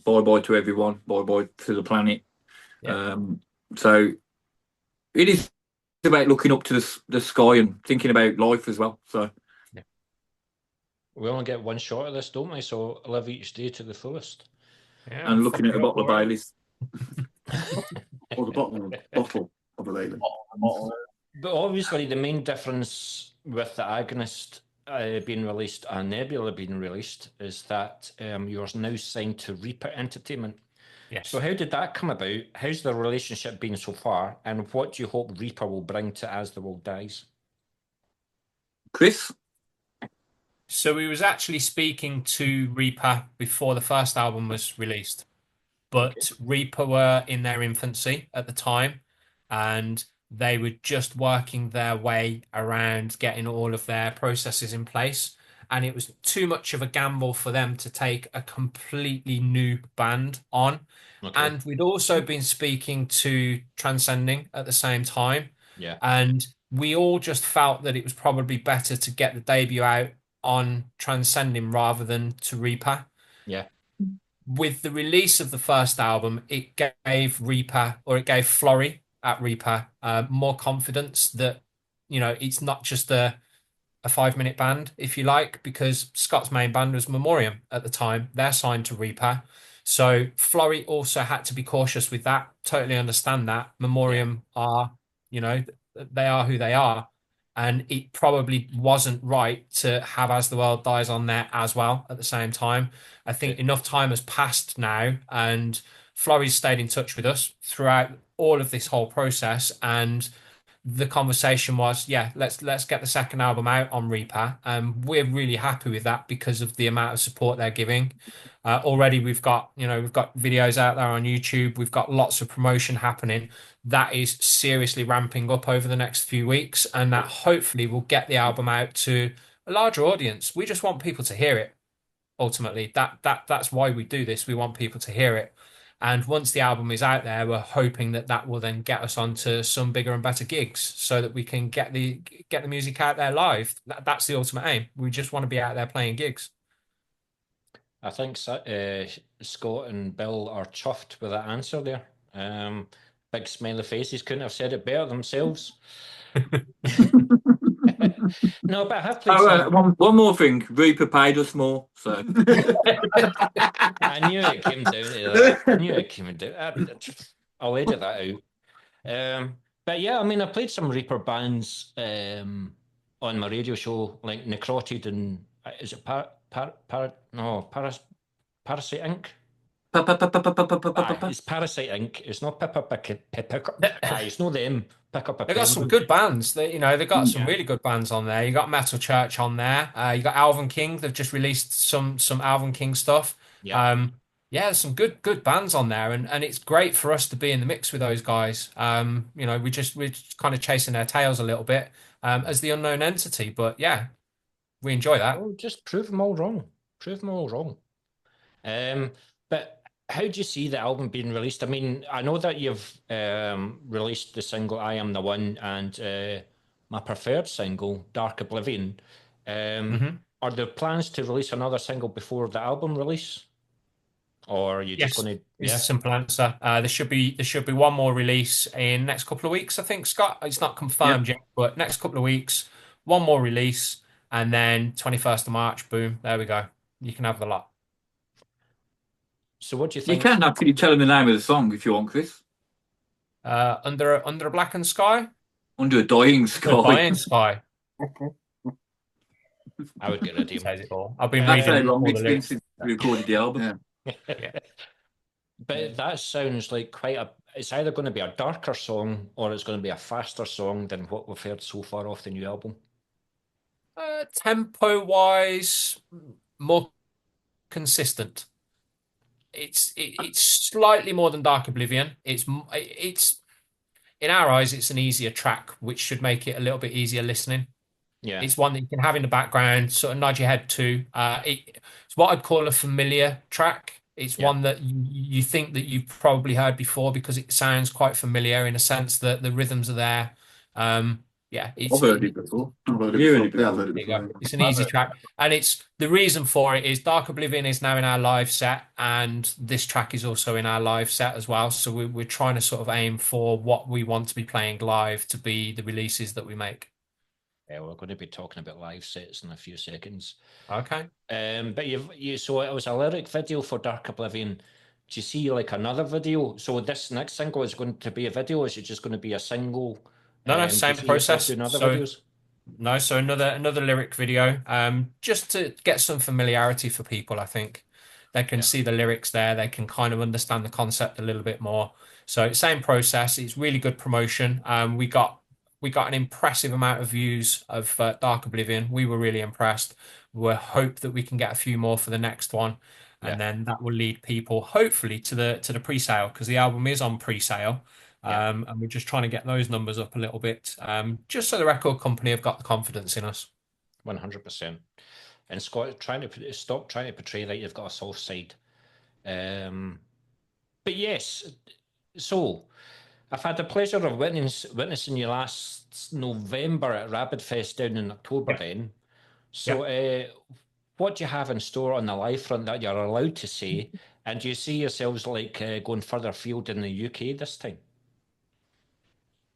bye-bye to everyone, bye-bye to the planet. Yeah. So it is about looking up to the sky and thinking about life as well. So we only get one shot of this, don't we? So live each day to the fullest. Yeah, and looking at a bottle of Baileys. Or the bottle of a Baileys. But obviously the main difference with the Agonist being released and Nebula being released is that you're now signed to Reaper Entertainment. Yes. So how did that come about? How's the relationship been so far? And what do you hope Reaper will bring to As the World Dies? Chris? So we was actually speaking to Reaper before the first album was released. But Reaper were in their infancy at the time, and they were just working their way around getting all of their processes in place. And it was too much of a gamble for them to take a completely new band on. Okay. And we'd also been speaking to Transcending at the same time. Yeah. And we all just felt that it was probably better to get the debut out on Transcending rather than to Reaper. Yeah. With the release of the first album, it gave Florrie at Reaper more confidence that, it's not just a 5-minute band, if you like, because Scott's main band was Memoriam at the time. They're signed to Reaper. So Florrie also had to be cautious with that. Totally understand that. Memoriam are, they are who they are. And it probably wasn't right to have As the World Dies on there as well at the same time. I think enough time has passed now, and Florrie's stayed in touch with us throughout all of this whole process, and the conversation was, yeah, let's get the second album out on Reaper. We're really happy with that because of the amount of support they're giving. Already we've got videos out there on YouTube. We've got lots of promotion happening. That is seriously ramping up over the next few weeks, and that hopefully will get the album out to a larger audience. We just want people to hear it. Ultimately, that's why we do this. We want people to hear it. And once the album is out there, we're hoping that that will then get us onto some bigger and better gigs so that we can get the music out there live. That's the ultimate aim. We just want to be out there playing gigs. I think Scott and Bill are chuffed with that answer there. Big smiley faces, couldn't have said it better themselves. No, but I have played one more thing. Reaper paid us more, so I knew it came down to that. I knew it came down. I'll edit that out. But yeah, I mean, I played some Reaper bands on my radio show, like Necroted and is it Parasite Inc. It's Parasite Inc. It's not it's not them. Pick up a They got some good bands. They got some really good bands on there. You got Metal Church on there. You got Alvin King. They've just released some Alvin King stuff. Yeah. There's some good bands on there, and it's great for us to be in the mix with those guys. We're just kind of chasing their tails a little bit as the unknown entity, but yeah, we enjoy that. Oh, just prove them all wrong. Prove them all wrong. But how do you see the album being released? I mean, I know that you've released the single "I Am the One" and my preferred single, "Dark Oblivion." Are there plans to release another single before the album release, or are you just going to? It's a simple answer. There should be one more release in next couple of weeks. I think, Scott. It's not confirmed yet, but next couple of weeks, one more release, and then 21st of March, boom, there we go. You can have the lot. So what do you think? You can actually tell them the name of the song if you want, Chris. Under a blackened sky. Under a dying sky. Under a dying sky. I would get rid of him. I've been That's reading how long all it's the been lyrics. since we recorded the album. Yeah. But that sounds like it's either going to be a darker song or it's going to be a faster song than what we've heard so far off the new album. Tempo wise, more consistent. It's slightly more than Dark Oblivion. It's in our eyes, it's an easier track, which should make it a little bit easier listening. Yeah, it's one that you can have in the background, sort of nod your head to. It's what I'd call a familiar track. It's one that you think that you've probably heard before because it sounds quite familiar in a sense that the rhythms are there. I've heard it before. It's an easy track, and it's the reason for it is Dark Oblivion is now in our live set, and this track is also in our live set as well. So we're trying to sort of aim for what we want to be playing live to be the releases that we make. Yeah, we're going to be talking about live sets in a few seconds. Okay. But so it was a lyric video for Dark Oblivion. Do you see like another video? So this next single is going to be a video. Is it just going to be a single? No, same process. So another lyric video, just to get some familiarity for people. I think they can see the lyrics there. They can kind of understand the concept a little bit more. So same process. It's really good promotion. We got an impressive amount of views of Dark Oblivion. We were really impressed. We hope that we can get a few more for the next one, and then that will lead people hopefully to the pre-sale, because the album is on pre-sale. And we're just trying to get those numbers up a little bit, just so the record company have got the confidence in us. 100%. And Scott, stop trying to portray that you've got a soft side. But yes, so I've had the pleasure of witnessing you last November at Rabid Fest down in October then. So what do you have in store on the live front that you're allowed to say? And do you see yourselves like going further afield in the UK this time?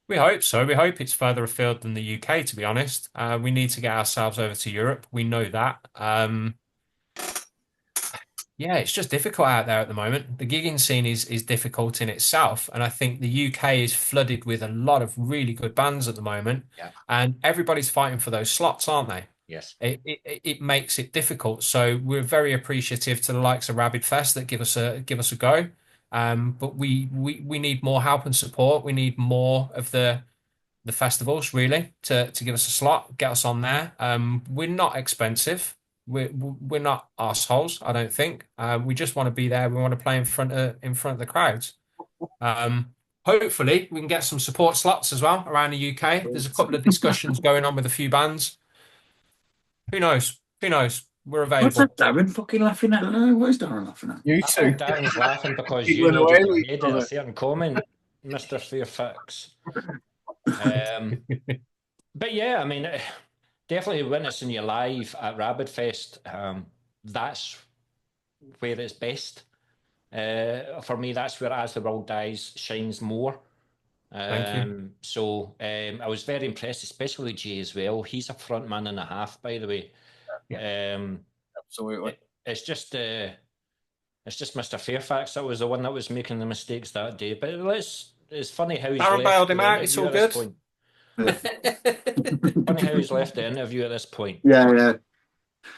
We hope so. We hope it's further afield than the UK, to be honest. We need to get ourselves over to Europe. We know that. It's just difficult out there at the moment. The gigging scene is difficult in itself. And I think the UK is flooded with a lot of really good bands at the moment. Yeah. And everybody's fighting for those slots, aren't they? Yes. It makes it difficult. So we're very appreciative to the likes of Rabid Fest that give us a go. But we need more help and support. We need more of the the festivals really to give us a slot, get us on there. We're not expensive. We're not arseholes, I don't think. We just want to be there. We want to play in front of the crowds. Hopefully we can get some support slots as well around the UK. There's a couple of discussions going on with a few bands. Who knows? Who knows? We're What's available. that Darren fucking laughing I at? don't know. What is Darren laughing at? You I think two. Darren's laughing because Keep you going nodded away your with head each at a other. certain comment, Mr. Fairfax. But yeah, I mean, definitely witnessing you live at Rabid Fest, that's where it's best. For me, that's where As the World Dies shines more. Thank you. So I was very impressed, especially with Jay as well. He's a front man and a half, by the way. Absolutely. It's just Mr. Fairfax that was the one that was making the mistakes that day. But it's funny how he's Darren left bailed the him out. It's interview all at this good. point. Funny how he's left the interview at this point. Yeah.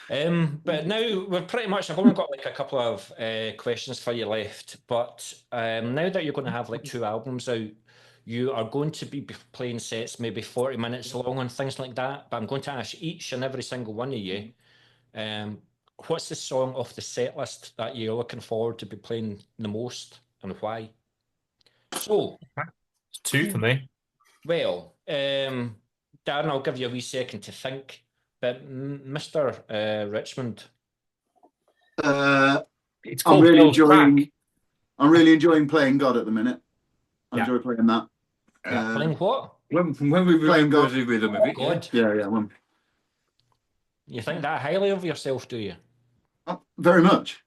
But now we're pretty much, I've only got like a couple of questions for you left. But now that you're going to have like 2 albums out, you are going to be playing sets maybe 40 minutes long and things like that. But I'm going to ask each and every single one of you, what's the song off the set list that you're looking forward to be playing the most and why? So, It's 2 for me. well, Darren, I'll give you a wee second to think. But Mr. Richmond, It's I'm called really Bill's enjoying. Track. I'm really enjoying playing God at the minute. I Yeah. enjoy playing that. playing what? When we Playing remember God. the rhythm of it, yeah. God. Yeah. You think that highly of yourself, do you? Very much.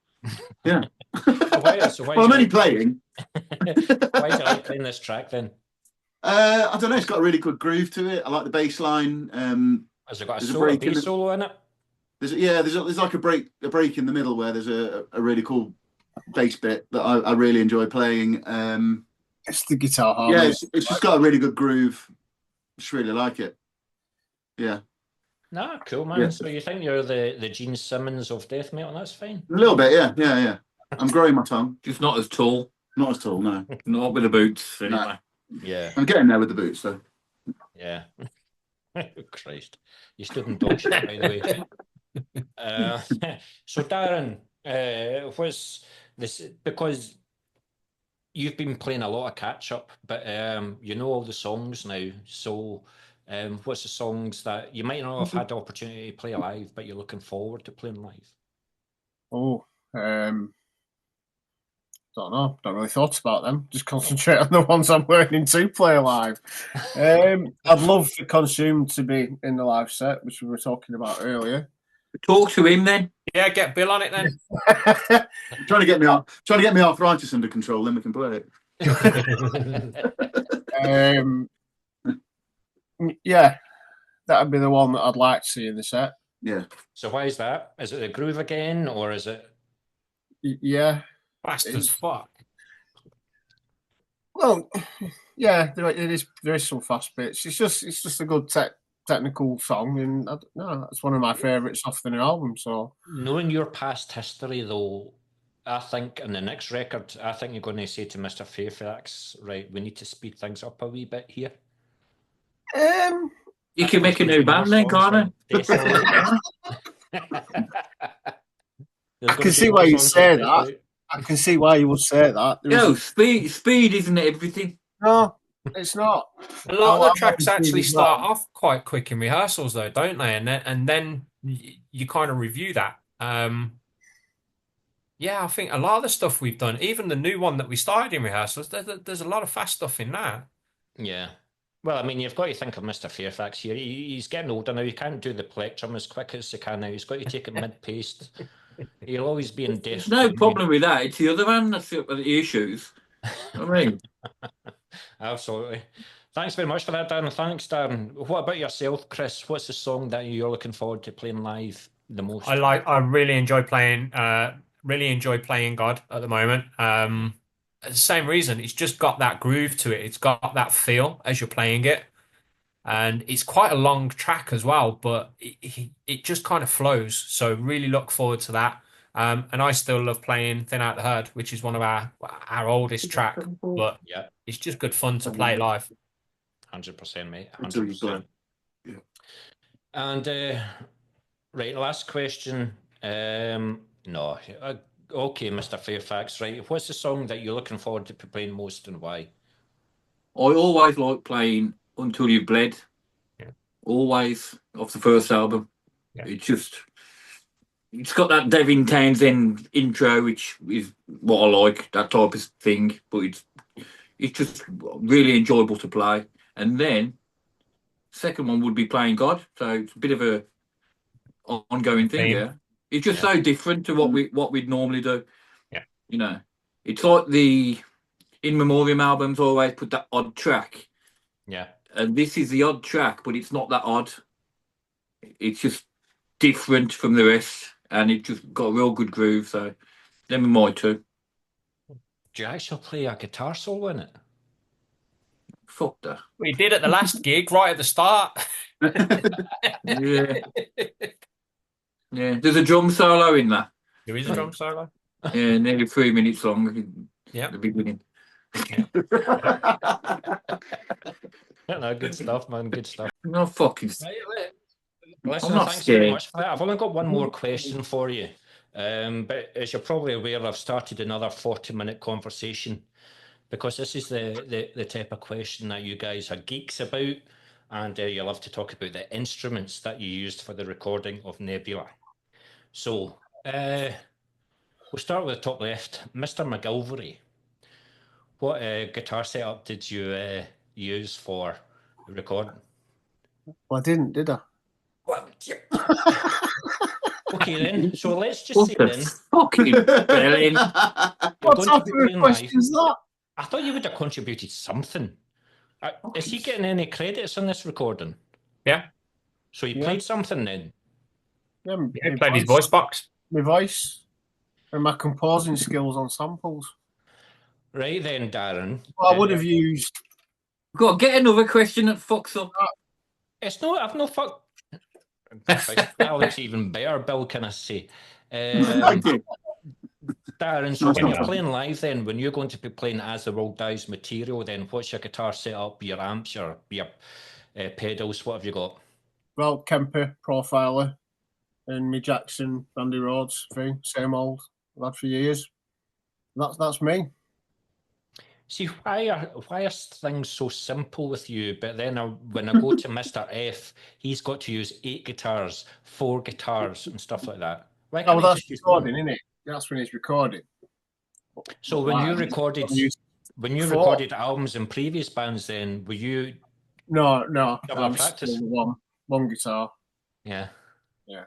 Yeah. Why Well, I'm do only you playing. why do you like playing this track then? I don't know. It's got a really good groove to it. I like the bass line. Has it got a There's a solo, break in bass the- solo in it? There's like a break in the middle where there's a really cool bass bit that I really enjoy playing. It's the guitar Yeah, harmony. it's just got a really good groove. Just really like it. Yeah, Nah, cool, man. Yeah. So you think you're the Gene Simmons of death metal? That's fine. a little bit. Yeah. I'm growing my tongue. Just not as tall, Not as tall, no. not with the boots, anyway. Yeah, I'm getting there with the boots, though. yeah. Christ, you stood in dog shit, by the way. So Darren, what's this? Because you've been playing a lot of catch up, but you know all the songs now. So, what's the songs that you might not have had the opportunity to play live, but you're looking forward to playing live? Don't know. Don't really thought about them. Just concentrate on the ones I'm learning to play live. I'd love for Consume to be in the live set, which we were talking about earlier. Talk to him then. Yeah, get Bill on it then. Trying to get me arthritis under control, then we can play it. Yeah, that'd be the one that I'd like to see in the set. Yeah. So why is that? Is it the groove again, or is it? Yeah. Fast as fuck. Well, yeah, there is some fast bits. It's just a good technical song, and it's one of my favourites off the new album. So Knowing your past history, though, I think in the next record, I think you're going to say to Mr. Fairfax, right, we need to speed things up a wee bit here. You can make a new band then, can't you? I can see why you say that. I can see why you would say that. No, speed isn't everything. No, it's not. A lot of the tracks I'm actually as start well. off quite quick in rehearsals, though, don't they? And then you kind of review that. Yeah, I think a lot of the stuff we've done, even the new one that we started in rehearsals, there's a lot of fast stuff in that. Yeah. Well, I mean, you've got to think of Mr. Fairfax here. He's getting older now. He can't do the plectrum as quick as he can now. He's got to take it mid-paced. He'll always be in death. There's no problem with that. It's the other man that's the issues. I mean, Absolutely. Thanks very much for that, Darren. Thanks, Darren. What about yourself, Chris? What's the song that you're looking forward to playing live the most? I really enjoy playing God at the moment. The same reason, it's just got that groove to it. It's got that feel as you're playing it. And it's quite a long track as well, but it just kind of flows. So really look forward to that. And I still love playing Thin Out the Herd, which is one of our oldest track, but Yeah. it's just good fun to play live. 100%, mate. Until you play. 100%. And right, last question. No, okay, Mr. Fairfax. Right, what's the song that you're looking forward to playing most, and why? I always like playing Until You've Bled. Yeah. Always, off the first album. Yeah. It's got that Devin Townsend intro, which is what I like, that type of thing. But it's just really enjoyable to play. And then second one would be Playing God. So it's a bit of a ongoing thing. Theme. Yeah, it's just so different to what we'd normally do. Yeah, you know, it's like the In Memoriam albums always put that odd track. Yeah, and this is the odd track, but it's not that odd. It's just different from the rest, and it just got a real good groove. So, them are my two. do you actually play a guitar solo in it? Fuck that. we did at the last gig right at the start. Yeah. Yeah, there's a drum solo in that. There is a drum solo. Yeah, nearly 3 minutes long. Yeah. At the beginning. No, good stuff, man. Good stuff. No fucking. Listen, I'm not thanks very scared. much for that. I've only got one more question for you. But as you're probably aware, I've started another 40-minute conversation because this is the type of question that you guys are geeks about, and you love to talk about the instruments that you used for the recording of Nebula. So we'll start with the top left. Mr. McGilvery, what guitar setup did you use for the recording? Well, I didn't, did I? Well, okay then. So let's just What say the then. fucking spelling? You're What going type to be of playing question live. is that? I thought you would have contributed something. Is he getting any credits on this recording? Yeah. So he Yeah. played something then? Yeah, He played his voice box. My voice and my composing skills on samples. Right then, Darren. Well, I would have used. Got get another question that fucks up. It's no, I've no fuck. That looks even better, Bill, can I say? Thank you. Darren, so when Yeah. you're playing live then, when you're going to be playing As the World Dies material, then what's your guitar setup, your amps, your pedals, what have you got? Well, Kemper, Profiler, and me Jackson, Randy Rhodes thing, same old. I've had for years. That's me. See, why are things so simple with you? But then when I go to Mr. F, he's got to use 8 guitars, 4 guitars, and stuff like that. Why Oh, can't well, he that's just use one? recording, isn't it? That's when it's recording. So when you Wow. recorded Four. recorded albums in previous bands, then were you? No. Double I'm practice. still one guitar. Yeah. Yeah.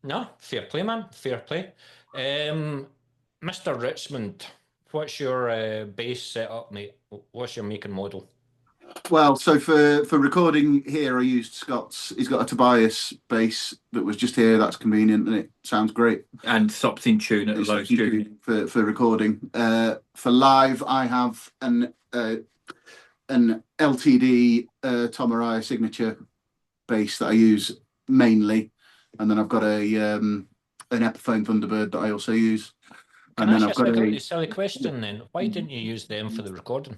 No, fair play, man. Fair play. Mr. Richmond, what's your bass setup, mate? What's your make and model? Well, so for recording here, I used Scott's. He's got a Tobias bass that was just here. That's convenient, and it sounds great. And stops in tune at a low tune. For recording. For live, I have an LTD Tom Araya signature bass that I use mainly, and then I've got an Epiphone Thunderbird that I also use. Can And I then ask I've you got a silly question then? Why didn't you use them for the recording?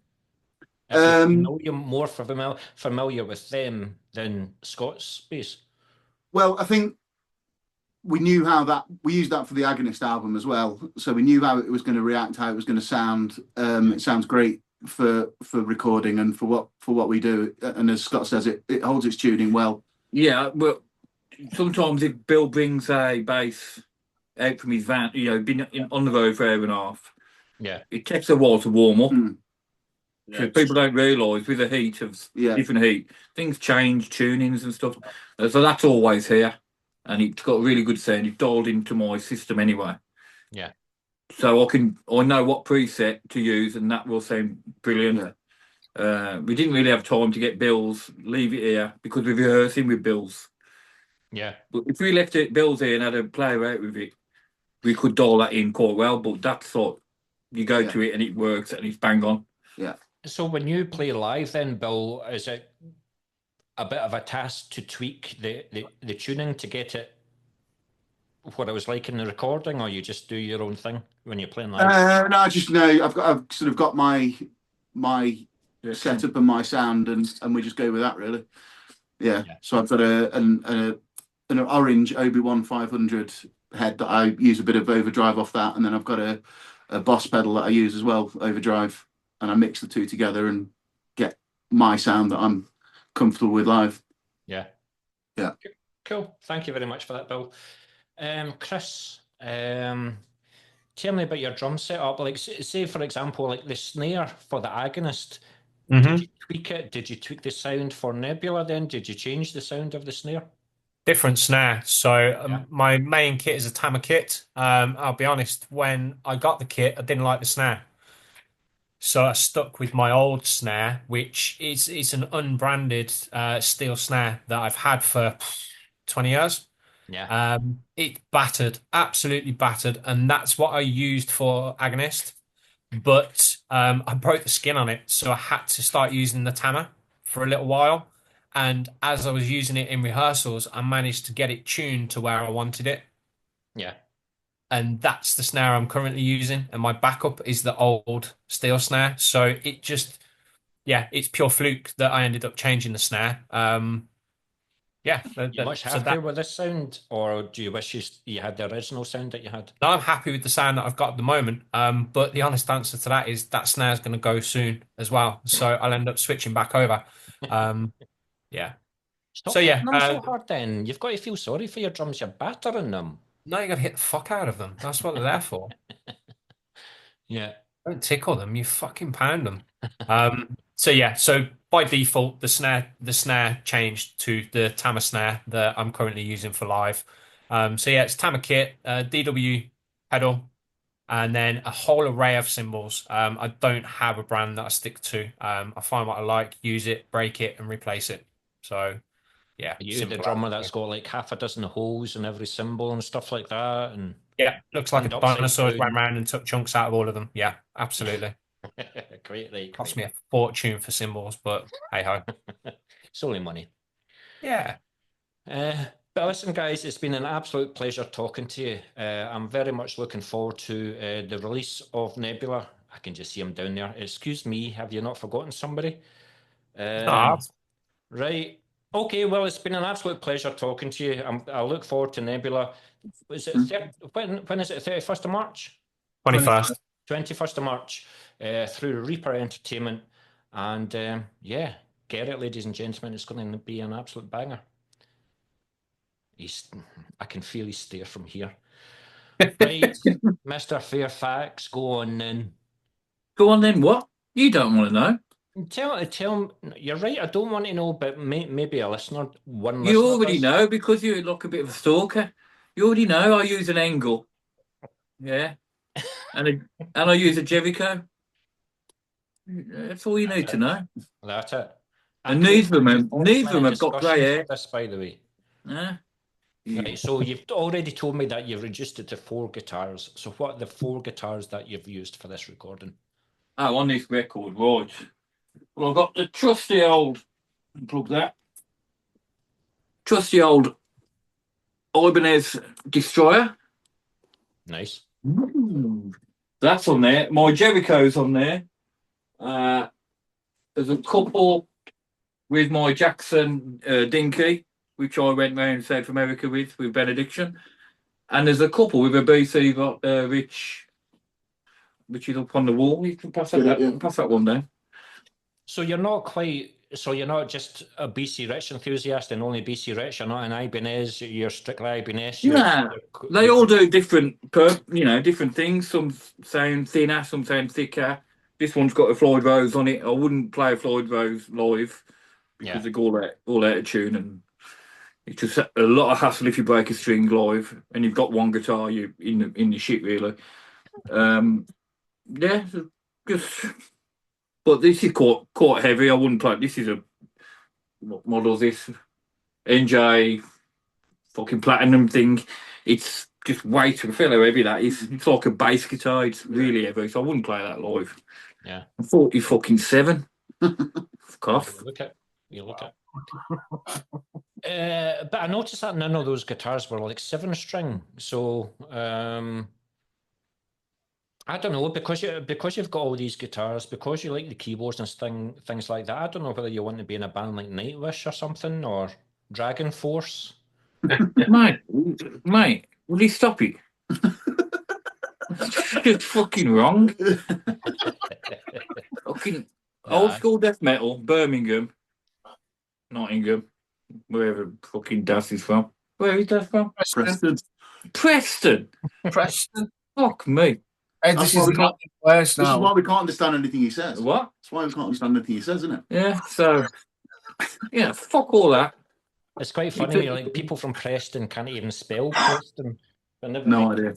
You're more familiar with them than Scott's bass. Well, I think we knew we used that for the Agonist album as well, so we knew how it was going to react, how it was going to sound. It sounds great for recording and for what we do. And as Scott says, it holds its tuning well. Yeah, well, sometimes if Bill brings a bass out from his van, been on the road for an hour and a half, Yeah, it takes a while to warm up. Yeah, People don't realise with the heat of different heat, things change, tunings and stuff. So that's always here, and it's got a really good sound. It's dialed into my system anyway. Yeah. So I know what preset to use, and that will sound brilliant. We didn't really have time to get Bill's, leave it here because we're rehearsing with Bill's. Yeah. But if we left it Bill's here and had a play out with it, we could dial that in quite well. But that's sort you go to it and it works and it's bang on. Yeah. So when you play live then, Bill, is it a bit of a task to tweak the tuning to get it what it was like in the recording, or you just do your own thing when you're playing live? No, I've sort of got my setup and my sound, and we just go with that really. Yeah. Yeah. So I've got an orange Obi-Wan 500 head that I use a bit of overdrive off that, and then I've got a Boss pedal that I use as well, overdrive, and I mix the two together and get my sound that I'm comfortable with live. Yeah. Yeah. Cool. Thank you very much for that, Bill. Chris, tell me about your drum setup. Like, say for example, like the snare for the Agonist. Did you tweak it? Did you tweak the sound for Nebula then? Did you change the sound of the snare? Different snare. So Yeah. my main kit is a Tama kit. I'll be honest, when I got the kit, I didn't like the snare. So I stuck with my old snare, which is an unbranded steel snare that I've had for 20 years. Yeah. It battered, absolutely battered, and that's what I used for Agonist. But I broke the skin on it, so I had to start using the Tama for a little while. And as I was using it in rehearsals, I managed to get it tuned to where I wanted it. Yeah. And that's the snare I'm currently using. And my backup is the old steel snare. So it just, yeah, it's pure fluke that I ended up changing the snare. Yeah. You much So happier with this sound, or do you wish you had the original sound that you had? No, I'm happy with the sound that I've got at the moment. But the honest answer to that is that snare's going to go soon as well. So I'll end up switching back over. Yeah. Stop So yeah, hitting them so hard then. You've got to feel sorry for your drums. You're battering them. no, you got to hit the fuck out of them. That's what they're there for. Yeah. Don't tickle them. You fucking pound them. So yeah. So by default, the snare changed to the Tama snare that I'm currently using for live. So yeah, it's Tama kit, DW pedal, and then a whole array of cymbals. I don't have a brand that I stick to. I find what I like, use it, break it, and replace it. So yeah, Are you the simple drummer as. that's got like half a dozen holes in every cymbal and stuff like that? And Yeah, looks like a turned upside dinosaur down? ran around and took chunks out of all of them. Yeah, absolutely. Great, right. Cost me a fortune for cymbals, but hey ho. It's only money. Yeah. But listen, guys, it's been an absolute pleasure talking to you. I'm very much looking forward to the release of Nebula. I can just see him down there. Excuse me, have you not forgotten somebody? Right. Okay, well, it's been an absolute pleasure talking to you. I look forward to Nebula. Is it when is it? 31st of March? 21st. 21st of March through Reaper Entertainment. And yeah, get it, ladies and gentlemen. It's going to be an absolute banger. I can feel his stare from here. Right, Mr. Fairfax, go on then. Go on then. What? You don't want to know. Tell him. You're right. I don't want to know, but maybe a listener, one You listener already does. know because you're like a bit of a stalker. You already know I use an angle. Yeah. And I use a Jericho. That's all you need to know. That's it. And neither of them have got grey hair. This, by the way. Yeah. Right, so you've already told me that you've reduced it to 4 guitars. So what are the 4 guitars that you've used for this recording? Oh, on this record, right. Well, I've got the trusty old, plug that, trusty old Ibanez Destroyer. Nice. That's on there. My Jericho's on there. There's a couple with my Jackson Dinky, which I went round South America with Benediction. And there's a couple with a BC got Rich is up on the wall. You can pass that one down. So you're not just a BC Rich enthusiast and only BC Rich. You're not an Ibanez. You're strictly Ibanez. Yeah, they all do different things. Some sound thinner, some sound thicker. This one's got a Floyd Rose on it. I wouldn't play a Floyd Rose live because they go all out of tune, and it's just a lot of hassle if you break a string live and you've got one guitar. You in the shit really. Yeah, just. But this is quite heavy. I wouldn't play. This is what model is this? NJ fucking platinum thing. It's just way too heavy that is. It's like a bass guitar. It's really heavy, so I wouldn't play that live. Yeah. I'm 47. Fuck off. You look at. But I noticed that none of those guitars were like 7-string. So I don't know, because you've got all these guitars, because you like the keyboards and things like that. I don't know whether you want to be in a band like Nightwish or something, or Dragon Force. Mate, will you stop it? It's fucking wrong. Fucking old school death metal, Birmingham, Nottingham, wherever fucking Das is from. Where is that from? Preston. Preston. Preston. Fuck me. Hey, That's this why is we the can't- place This is now. why we can't understand anything he says. What? That's why we can't understand anything he says, isn't it? Yeah, so yeah, fuck all that. It's quite funny, like people from Preston can't even spell Preston. No idea.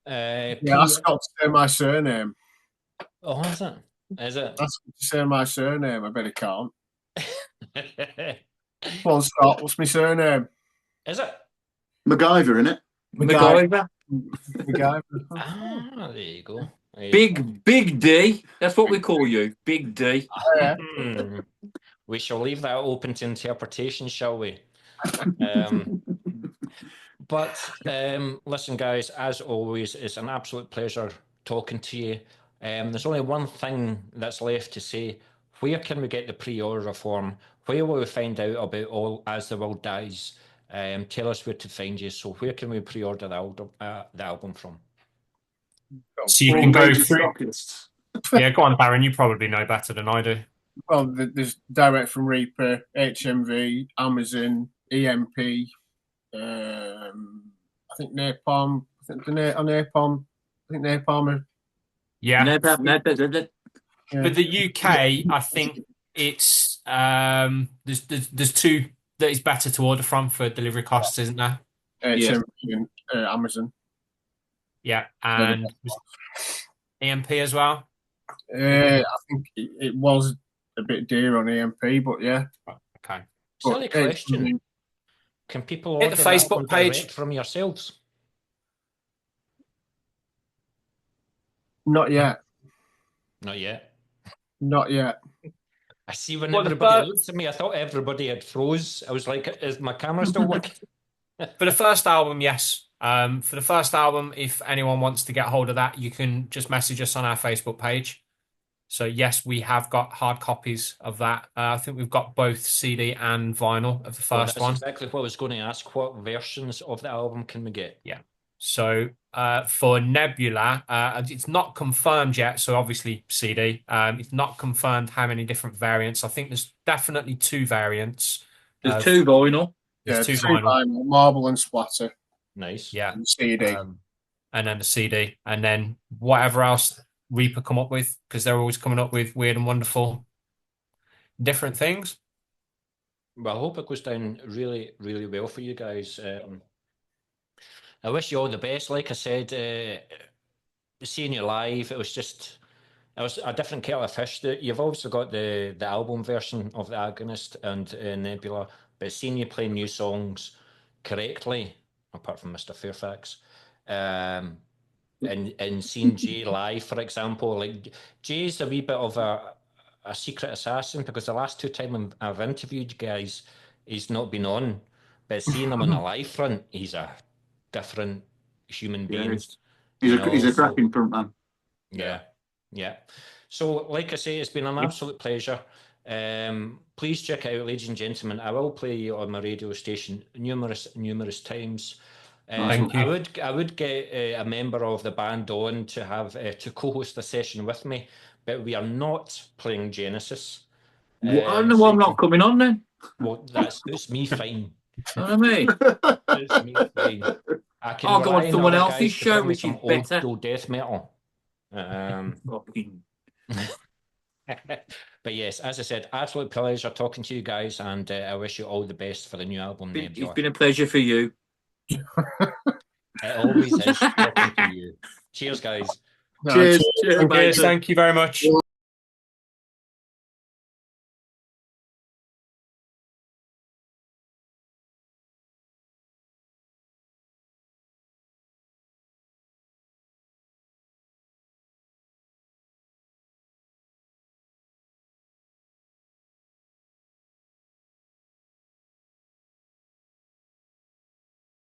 Yeah, I forgot to say my surname. Oh, is it? Is it? That's to say my surname. I bet I can't. Come on, Scott. What's my surname? Is it? MacGyver, innit? MacGyver. MacGyver. Ah, there you go. Big D. That's what we call you. Big D. Yeah. We shall leave that open to interpretation, shall we? But listen, guys, as always, it's an absolute pleasure talking to you. There's only one thing that's left to say. Where can we get the pre-order form? Where will we find out about All As the World Dies? Tell us where to find you. So where can we pre-order the album from? So you All can go major through. stockists. Yeah, go on, Baron. You probably know better than I do. Well, there's direct from Reaper, HMV, Amazon, EMP. I think Napalm. I think Napalm. I think Napalm. Yeah. Yeah. For the UK, I think it's there's two that is better to order from for delivery costs, isn't there? HMV and Amazon. Yeah, and EMP as well. I think it was a bit dear on EMP, but yeah. Okay. Silly But question. Can people Hit order the the Facebook album page. direct from yourselves? Not yet. Not yet. Not yet. I see when Well, everybody looked at me, I thought everybody had froze. I was like, is my camera still working? For the first album, yes. For the first album, if anyone wants to get hold of that, you can just message us on our Facebook page. So yes, we have got hard copies of that. I think we've got both CD and vinyl of the first that's one. exactly what I was going to ask. What versions of the album can we get? Yeah. So for Nebula, it's not confirmed yet. So obviously CD. It's not confirmed how many different variants. I think there's definitely 2 variants. There's 2 vinyl. There's Yeah, 2 two vinyl. marble and splatter. Nice. Yeah. And CD. And then the CD, and then whatever else Reaper come up with, because they're always coming up with weird and wonderful different things. Well, I hope it goes down really, really well for you guys. I wish you all the best. Like I said, seeing you live, it was a different kettle of fish. You've obviously got the album version of the Agonist and Nebula, but seeing you play new songs correctly, apart from Mr. Fairfax, and seeing Jay live, for example, like Jay's a wee bit of a secret assassin, because the last 2 times I've interviewed you guys, he's not been on, but seeing him on the live front, he's a different human being. He's a cracking front man. Yeah. So, like I say, it's been an absolute pleasure. Please check it out, ladies and gentlemen. I will play you on my radio station numerous times. Thank you. I would get a member of the band on to have to co-host a session with me, but we are not playing Genesis. I don't know why I'm not coming on then. Well, it's me fine. You know what I mean? It's me fine. I can I'll go on rely someone other else's guys to show, bring me which some is better. old school death metal. Fucking. But yes, as I said, absolute pleasure talking to you guys, and I wish you all the best for the new album, Nebula. It's been a pleasure for you. It always is talking to you. Cheers, guys. Cheers. Cheers, mate. Thank you very much.